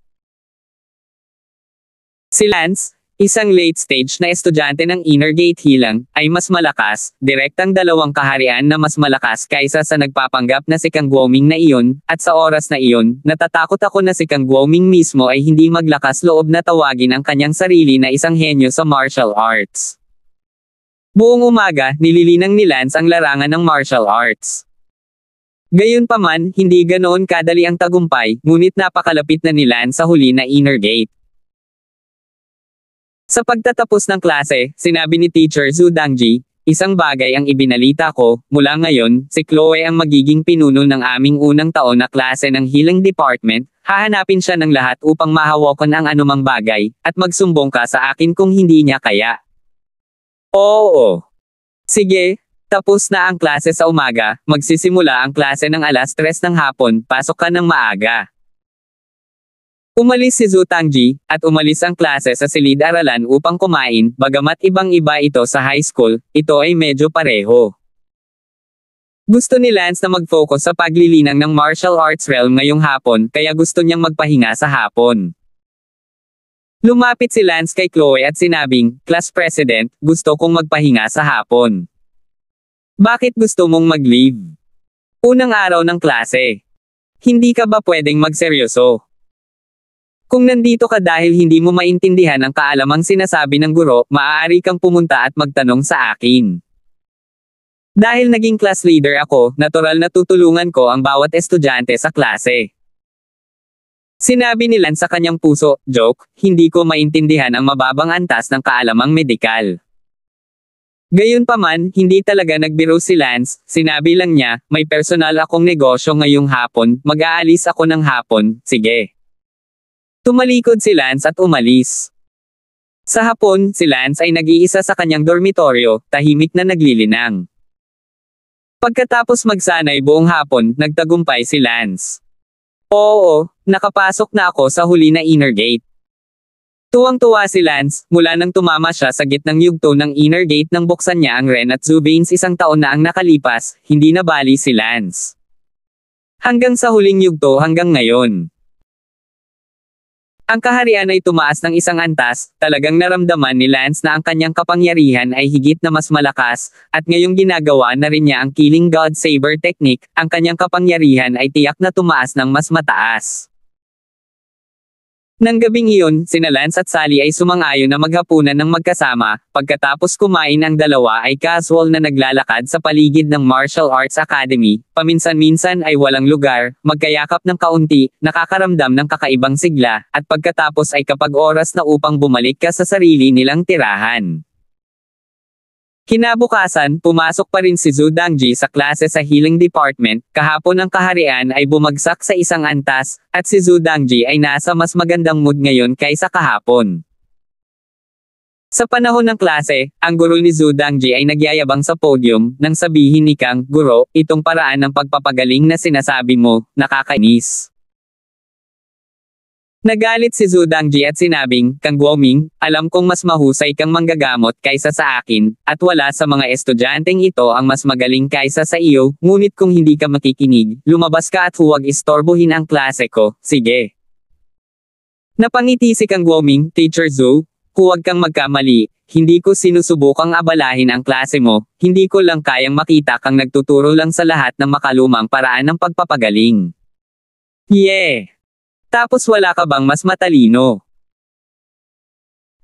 Si Lance, isang late stage na estudyante ng inner gate healing, ay mas malakas, direktang dalawang kaharian na mas malakas kaysa sa nagpapanggap na si Kang Guoming na iyon, at sa oras na iyon, natatakot ako na si Kang Guoming mismo ay hindi maglakas loob na tawagin ang kanyang sarili na isang henyo sa martial arts. Buong umaga, nililinang ni Lance ang larangan ng martial arts. Gayunpaman, hindi ganoon kadali ang tagumpay, ngunit napakalapit na ni Lance sa huli na inner gate. Sa pagtatapos ng klase, sinabi ni Teacher Zhu Dangji, "Isang bagay ang ibinalita ko, mula ngayon, si Chloe ang magiging pinuno ng aming unang taon na klase ng Healing Department, hahanapin siya ng lahat upang mahawakan ang anumang bagay, at magsumbong ka sa akin kung hindi niya kaya." Oo. Sige, tapos na ang klase sa umaga, magsisimula ang klase ng 3:00 ng hapon, pasok ka ng maaga. Umalis si Zhu Tangji, at umalis ang klase sa silid-aralan upang kumain, bagamat ibang-iba ito sa high school, ito ay medyo pareho. Gusto ni Lance na mag-focus sa paglilinang ng martial arts realm ngayong hapon, kaya gusto niyang magpahinga sa hapon. Lumapit si Lance kay Chloe at sinabing, "Class President, gusto kong magpahinga sa hapon." "Bakit gusto mong mag-leave? Unang araw ng klase. Hindi ka ba pwedeng magseryoso? Kung nandito ka dahil hindi mo maintindihan ang kaalamang sinasabi ng guro, maaari kang pumunta at magtanong sa akin. Dahil naging class leader ako, natural na tutulungan ko ang bawat estudyante sa klase." Sinabi ni Lance sa kanyang puso, "Joke, hindi ko maintindihan ang mababang antas ng kaalamang medikal." Gayunpaman, hindi talaga nagbiro si Lance, sinabi lang niya, "May personal akong negosyo ngayong hapon, mag-aalis ako ng hapon, sige." Tumalikod si Lance at umalis. Sa hapon, si Lance ay nag-iisa sa kanyang dormitoryo, tahimik na naglilinang. Pagkatapos magsanay buong hapon, nagtagumpay si Lance. Oo, nakapasok na ako sa huli na inner gate. Tuwang-tuwa si Lance, mula nang tumama siya sa gitnang yugto ng inner gate nang buksan niya ang Ren at Zhu Veins 1 taon na ang nakalipas, hindi nabali si Lance. Hanggang sa huling yugto hanggang ngayon. Ang kaharian ay tumaas ng isang antas, talagang naramdaman ni Lance na ang kanyang kapangyarihan ay higit na mas malakas, at ngayong ginagawa na rin niya ang Killing God Saber technique, ang kanyang kapangyarihan ay tiyak na tumaas ng mas mataas. Nang gabing iyon, sina Lance at Sally ay sumang-ayon na maghapunan ng magkasama. Pagkatapos kumain ang dalawa ay casual na naglalakad sa paligid ng Martial Arts Academy. Paminsan-minsan ay walang lugar, magkayakap ng kaunti, nakakaramdam ng kakaibang sigla, at pagkatapos ay kapag oras na upang bumalik ka sa sarili nilang tirahan. Kinabukasan, pumasok pa rin si Zhu Dangji sa klase sa Healing Department. Kahapon ang kaharian ay bumagsak sa isang antas, at si Zhu Dangji ay nasa mas magandang mood ngayon kaysa kahapon. Sa panahon ng klase, ang guro ni Zhu Dangji ay nagyayabang sa podium, nang sabihin ni Kang, "Guro, itong paraan ng pagpapagaling na sinasabi mo, nakakainis." Nagalit si Zhu Dangji at sinabing, "Kang Guoming, alam kong mas mahusay kang manggagamot kaysa sa akin, at wala sa mga estudyanteng ito ang mas magaling kaysa sa iyo, ngunit kung hindi ka makikinig, lumabas ka at huwag istorbohin ang klase ko, sige." Napangiti si Kang Guoming, "Teacher Zhu, huwag kang magkamali, hindi ko sinusubukang abalahin ang klase mo, hindi ko lang kayang makita kang nagtuturo lang sa lahat ng makalumang paraan ng pagpapagaling. Yeah! Tapos wala ka bang mas matalino?"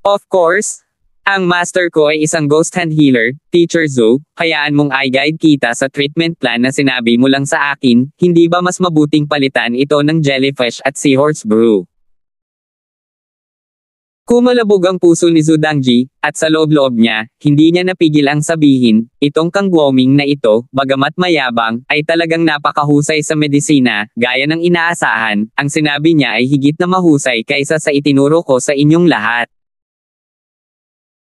"Of course. Ang master ko ay isang ghost hand healer, Teacher Zhu, hayaan mong i-guide kita sa treatment plan na sinabi mo lang sa akin, hindi ba mas mabuting palitan ito ng jellyfish at seahorse brew?" Kumalabog ang puso ni Zhu Dangji, at sa loob-loob niya, hindi niya napigil ang sabihin, itong Kang Guoming na ito, bagamat mayabang, ay talagang napakahusay sa medisina, gaya ng inaasahan, ang sinabi niya ay higit na mahusay kaysa sa itinuro ko sa inyong lahat.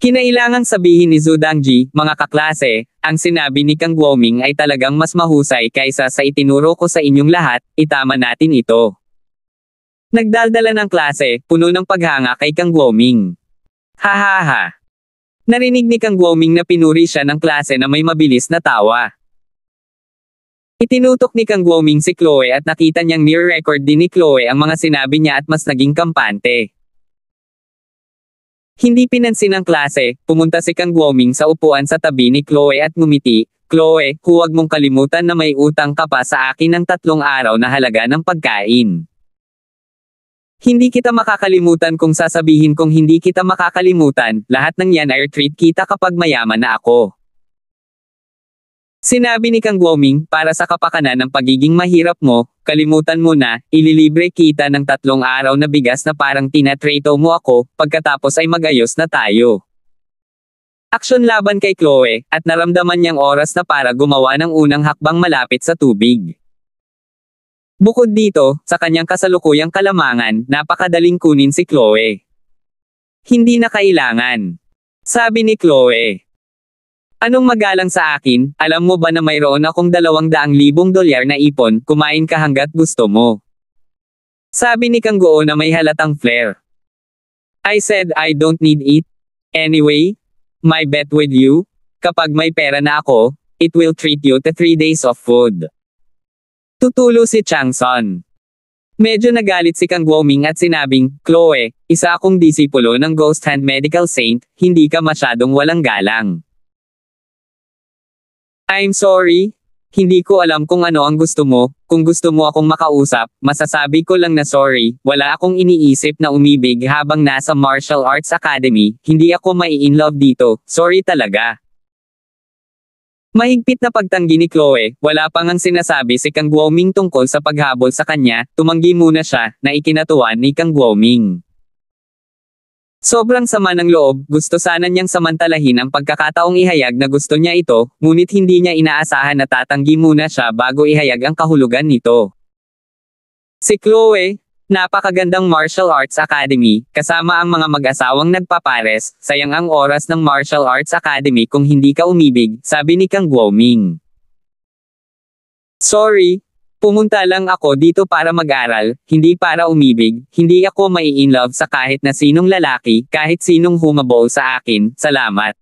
Kinailangang sabihin ni Zhu Dangji, "Mga kaklase, ang sinabi ni Kang Guoming ay talagang mas mahusay kaysa sa itinuro ko sa inyong lahat, itama natin ito." Nagdaldala ng klase, puno ng paghanga kay Kang Guoming. Ha ha ha. Narinig ni Kang Guoming na pinuri siya ng klase na may mabilis na tawa. Itinutok ni Kang Guoming si Chloe at nakita niyang nire-record din ni Chloe ang mga sinabi niya at mas naging kampante. Hindi pinansin ng klase, pumunta si Kang Guoming sa upuan sa tabi ni Chloe at ngumiti, "Chloe, huwag mong kalimutan na may utang ka pa sa akin ng 3 araw na halaga ng pagkain. Hindi kita makakalimutan kung sasabihin kong hindi kita makakalimutan, lahat ng yan ay treat kita kapag mayaman na ako." Sinabi ni Kang Guoming, "Para sa kapakanan ng pagiging mahirap mo, kalimutan mo na, ililibre kita ng 3 araw na bigas na parang tinatrato mo ako, pagkatapos ay magayos na tayo." Aksyon laban kay Chloe, at naramdaman niyang oras na para gumawa ng unang hakbang malapit sa tubig. Bukod dito, sa kanyang kasalukuyang kalamangan, napakadaling kunin si Chloe. "Hindi na kailangan," sabi ni Chloe. "Anong magalang sa akin, alam mo ba na mayroon akong $200,000 na ipon, kumain ka hanggat gusto mo," sabi ni Kang Guo na may halatang flair. "I said I don't need it. Anyway, my bet with you, kapag may pera na ako, it will treat you to 3 days of food." Tutulo si Changson. Medyo nagalit si Kang Guoming at sinabing, "Chloe, isa akong disipulo ng Ghost Hand Medical Saint, hindi ka masyadong walang galang." "I'm sorry. Hindi ko alam kung ano ang gusto mo, kung gusto mo akong makausap, masasabi ko lang na sorry, wala akong iniisip na umibig habang nasa Martial Arts Academy, hindi ako mai-in-love dito, sorry talaga." Mahigpit na pagtanggi ni Chloe, wala pang ang sinasabi si Kang Guoming tungkol sa paghabol sa kanya, tumanggi muna siya, na ikinatuwa ni Kang Guoming. Sobrang sama ng loob, gusto sana niyang samantalahin ang pagkakataong ihayag na gusto niya ito, ngunit hindi niya inaasahan na tatanggi muna siya bago ihayag ang kahulugan nito. Si Chloe, napakagandang Martial Arts Academy, kasama ang mga mag-asawang nagpapares, sayang ang oras ng Martial Arts Academy kung hindi ka umibig, sabi ni Kang Guoming. "Sorry, pumunta lang ako dito para mag-aral, hindi para umibig, hindi ako mai-in-love sa kahit na sinong lalaki, kahit sinong humabol sa akin, salamat."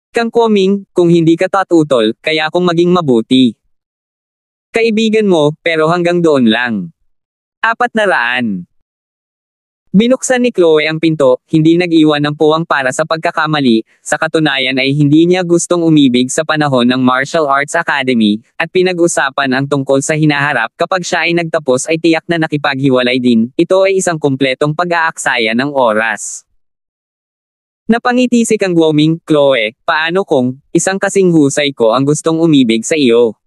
Kang Guoming, kung hindi ka tatutol, kaya kung maging mabuti. Kaibigan mo, pero hanggang doon lang. 400. Binuksan ni Chloe ang pinto, hindi nag-iwan ng puwang para sa pagkakamali, sa katunayan ay hindi niya gustong umibig sa panahon ng Martial Arts Academy, at pinag-usapan ang tungkol sa hinaharap kapag siya ay nagtapos ay tiyak na nakipaghiwalay din, ito ay isang kumpletong pag-aaksaya ng oras. Napangiti si Kang Guoming, Chloe, paano kung, isang kasing husay ko ang gustong umibig sa iyo?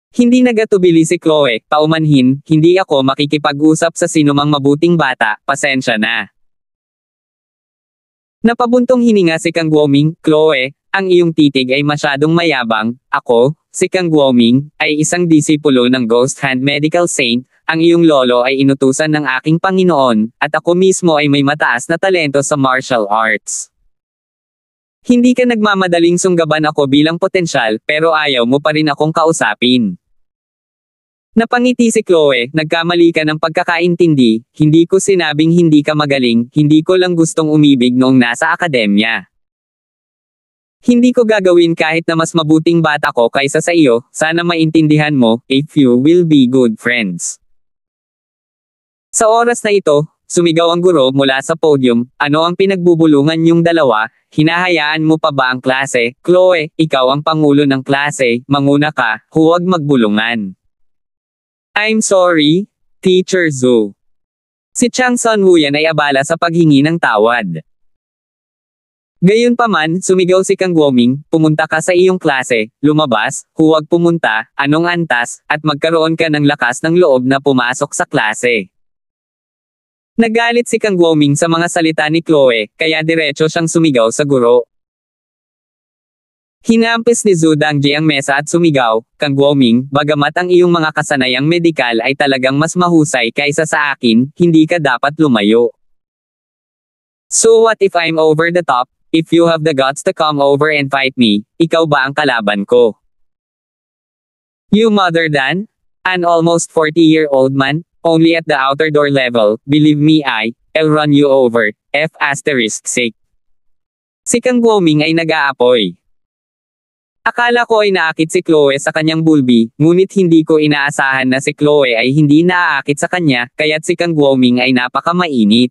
Hindi nagatubili si Chloe, paumanhin, hindi ako makikipag-usap sa sinumang mabuting bata, pasensya na. Napabuntong hininga si Kang Guoming, Chloe, ang iyong titig ay masyadong mayabang, ako, si Kang Guoming, ay isang disipulo ng Ghost Hand Medical Saint, ang iyong lolo ay inutusan ng aking Panginoon, at ako mismo ay may mataas na talento sa martial arts. Hindi ka nagmamadaling sunggaban ako bilang potensyal, pero ayaw mo pa rin akong kausapin. Napangiti si Chloe, nagkamali ka ng pagkakaintindi, hindi ko sinabing hindi ka magaling, hindi ko lang gustong umibig noong nasa akademya. Hindi ko gagawin kahit na mas mabuting bata ko kaysa sa iyo, sana maintindihan mo, if you will be good friends. Sa oras na ito, sumigaw ang guro mula sa podium, ano ang pinagbubulungan niyong dalawa, hinahayaan mo pa ba ang klase? Chloe, ikaw ang pangulo ng klase, manguna ka, huwag magbulungan. I'm sorry, Teacher Zhou. Si Chang Sunwuyan ay abala sa paghingi ng tawad. Gayunpaman, sumigaw si Kang Guoming, pumunta ka sa iyong klase, lumabas, huwag pumunta, anong antas, at magkaroon ka ng lakas ng loob na pumasok sa klase. Nagalit si Kang Guoming sa mga salita ni Chloe, kaya diretso siyang sumigaw sa guro. Hinampis ni Zhu Dangji ang mesa at sumigaw, Kang Guoming, bagamat ang iyong mga kasanayang medikal ay talagang mas mahusay kaysa sa akin, hindi ka dapat lumayo. So what if I'm over the top, if you have the guts to come over and fight me, ikaw ba ang kalaban ko? You mother than? An almost 40-year-old man? Only at the outer door level, believe me I'll run you over, F***sake. Si Kang Guoming ay nag-aapoy. Akala ko ay naakit si Chloe sa kanyang bulbi, ngunit hindi ko inaasahan na si Chloe ay hindi naaakit sa kanya, kaya't si Kang Guoming ay napakamainit.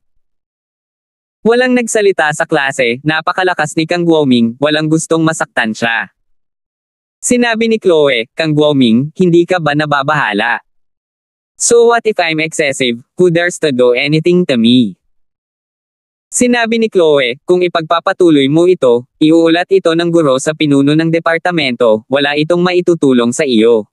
Walang nagsalita sa klase, napakalakas ni Kang Guoming, walang gustong masaktan siya. Sinabi ni Chloe, Kang Guoming, hindi ka ba nababahala? So what if I'm excessive, who dares to do anything to me? Sinabi ni Chloe, kung ipagpapatuloy mo ito, iuulat ito ng guro sa pinuno ng departamento, wala itong maitutulong sa iyo.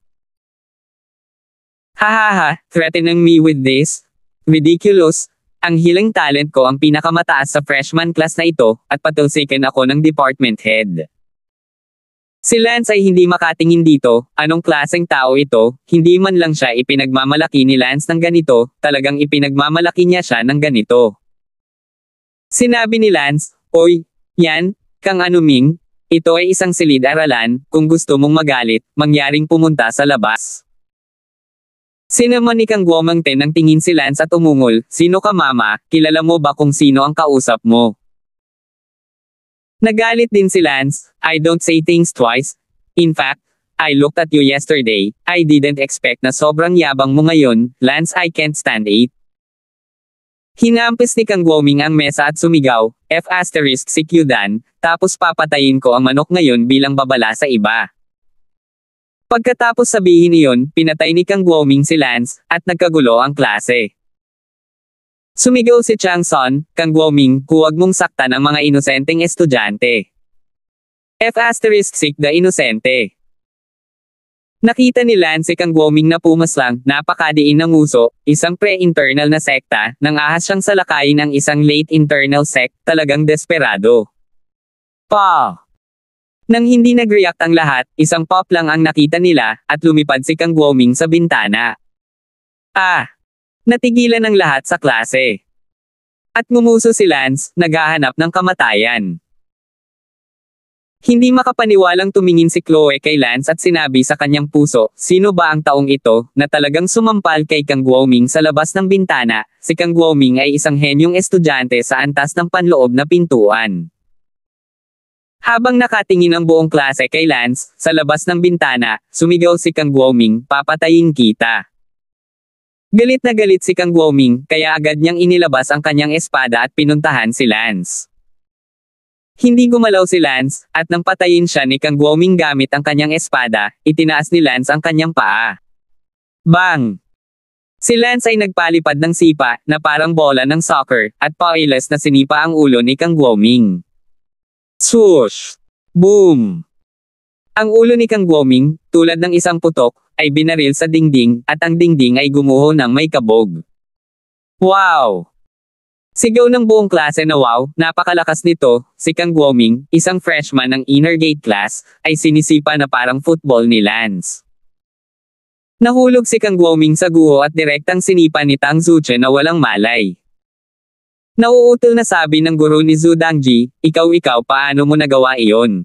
Hahaha, threatening me with this? Ridiculous. Ang hilang talent ko ang pinakamataas sa freshman class na ito, at patulsikin ako ng department head. Si Lance ay hindi makatingin dito, anong klaseng tao ito, hindi man lang siya ipinagmamalaki ni Lance ng ganito, talagang ipinagmamalaki niya siya ng ganito. Sinabi ni Lance, Oy, yan, Kang Anuming, ito ay isang silid-aralan, kung gusto mong magalit, mangyaring pumunta sa labas. Sinamon ni Kang Guoming ng tingin si Lance at umungol, sino ka mama, kilala mo ba kung sino ang kausap mo? Nagalit din si Lance, I don't say things twice. In fact, I looked at you yesterday, I didn't expect na sobrang yabang mo ngayon, Lance I can't stand it. Hinampis ni Kang Guoming ang mesa at sumigaw, F***si Kyudan, tapos papatayin ko ang manok ngayon bilang babala sa iba. Pagkatapos sabihin iyon, pinatay ni Kang Guoming si Lance, at nagkagulo ang klase. Sumigaw si Chang Sun, Kang Guoming, huwag mong saktan ang mga inosenteng estudyante. F***sick the inosente. Nakita ni Lance si Kang Guoming na pumaslang, napakadiin ng uso, isang pre-internal na sekta, nang ahas siyang salakayin ng isang late internal sect, talagang desperado. Pa! Nang hindi nag-react ang lahat, isang pop lang ang nakita nila, at lumipad si Kang Guoming sa bintana. Natigilan ang lahat sa klase. At ngumuso si Lance, naghahanap ng kamatayan. Hindi makapaniwalang tumingin si Chloe kay Lance at sinabi sa kanyang puso, sino ba ang taong ito, na talagang sumampal kay Kang Guoming sa labas ng bintana, si Kang Guoming ay isang henyong estudyante sa antas ng panloob na pintuan. Habang nakatingin ang buong klase kay Lance, sa labas ng bintana, sumigaw si Kang Guoming, papatayin kita. Galit na galit si Kang Guoming, kaya agad niyang inilabas ang kanyang espada at pinuntahan si Lance. Hindi gumalaw si Lance, at nang patayin siya ni Kang Guoming gamit ang kanyang espada, itinaas ni Lance ang kanyang paa. Bang! Si Lance ay nagpalipad ng sipa, na parang bola ng soccer, at pauilas na sinipa ang ulo ni Kang Guoming. Swoosh! Boom! Ang ulo ni Kang Guoming, tulad ng isang putok, ay binaril sa dingding, at ang dingding ay gumuho ng may kabog. Wow! Sigaw ng buong klase na wow, napakalakas nito. Si Kang Guoming, isang freshman ng inner gate class, ay sinisipa na parang football ni Lance. Nahulog si Kang Guoming sa guho at direktang sinipa ni Tang Zuche na walang malay. Nauutol na sabi ng guro ni Zhu Dangji, ikaw paano mo nagawa iyon?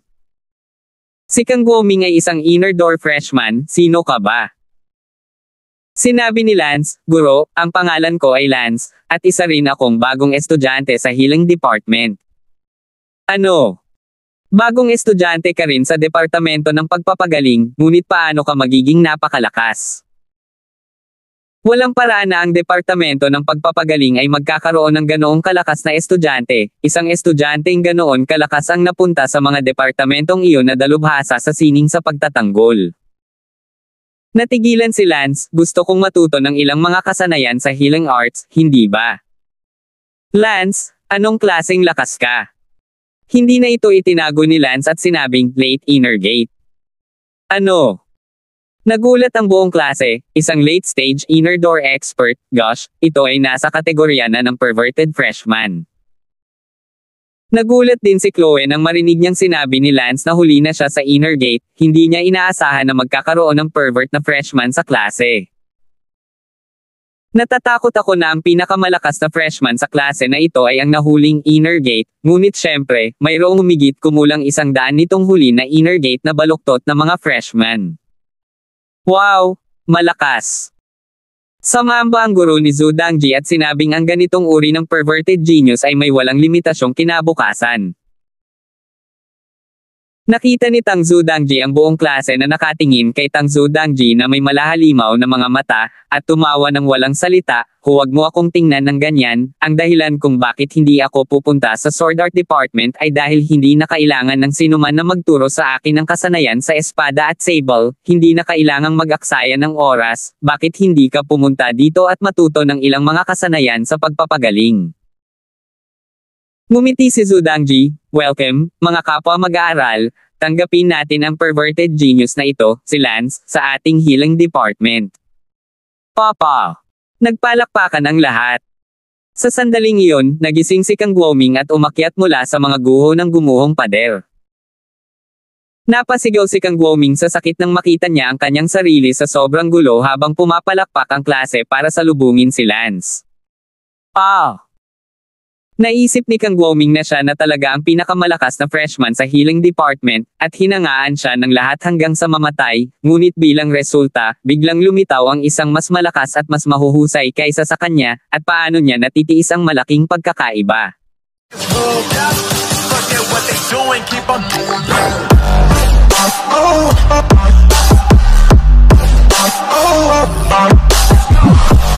Si Kang Guoming ay isang inner door freshman, sino ka ba? Sinabi ni Lance, Guro, ang pangalan ko ay Lance, at isa rin akong bagong estudyante sa Healing Department. Ano? Bagong estudyante ka rin sa departamento ng pagpapagaling, ngunit paano ka magiging napakalakas? Walang paraan na ang departamento ng pagpapagaling ay magkakaroon ng ganoong kalakas na estudyante. Isang estudyanteng ganoon kalakas ang napunta sa mga departamentong iyon na dalubhasa sa sining sa pagtatanggol. Natigilan si Lance, gusto kong matuto ng ilang mga kasanayan sa healing arts, hindi ba? Lance, anong klaseng lakas ka? Hindi na ito itinago ni Lance at sinabing, late inner gate. Ano? Nagulat ang buong klase, isang late-stage inner door expert, gosh, ito ay nasa kategorya na ng perverted freshman. Nagulat din si Chloe nang marinig niyang sinabi ni Lance na huli na siya sa inner gate, hindi niya inaasahan na magkakaroon ng pervert na freshman sa klase. Natatakot ako na ang pinakamalakas na freshman sa klase na ito ay ang nahuling inner gate, ngunit syempre, mayroong humigit kumulang 100 nitong huli na inner gate na baluktot na mga freshman. Wow! Malakas! Sumamba ang guro ni Zhu Dangji at sinabing ang ganitong uri ng perverted genius ay may walang limitasyong kinabukasan. Nakita ni Tang Zhu Dangji ang buong klase na nakatingin kay Tang Zhu Dangji na may malahalimaw na mga mata, at tumawa ng walang salita, huwag mo akong tingnan ng ganyan, ang dahilan kung bakit hindi ako pupunta sa Sword Art Department ay dahil hindi na kailangan ng sinuman na magturo sa akin ng kasanayan sa espada at sable, hindi na kailangang mag-aksaya ng oras, bakit hindi ka pumunta dito at matuto ng ilang mga kasanayan sa pagpapagaling? Ngumiti si Zhu Dangji, welcome, mga kapwa mag-aaral, tanggapin natin ang perverted genius na ito, si Lance, sa ating healing department. Papa! Nagpalakpakan ang lahat. Sa sandaling iyon, nagising si Kang Guoming at umakyat mula sa mga guho ng gumuhong pader. Napasigaw si Kang Guoming sa sakit nang makita niya ang kanyang sarili sa sobrang gulo habang pumapalakpak ang klase para salubungin si Lance. Naisip ni Kang Guoming na siya na talaga ang pinakamalakas na freshman sa healing department, at hinangaan siya ng lahat hanggang sa mamatay, ngunit bilang resulta, biglang lumitaw ang isang mas malakas at mas mahuhusay kaysa sa kanya, at paano niya natitiis ang malaking pagkakaiba.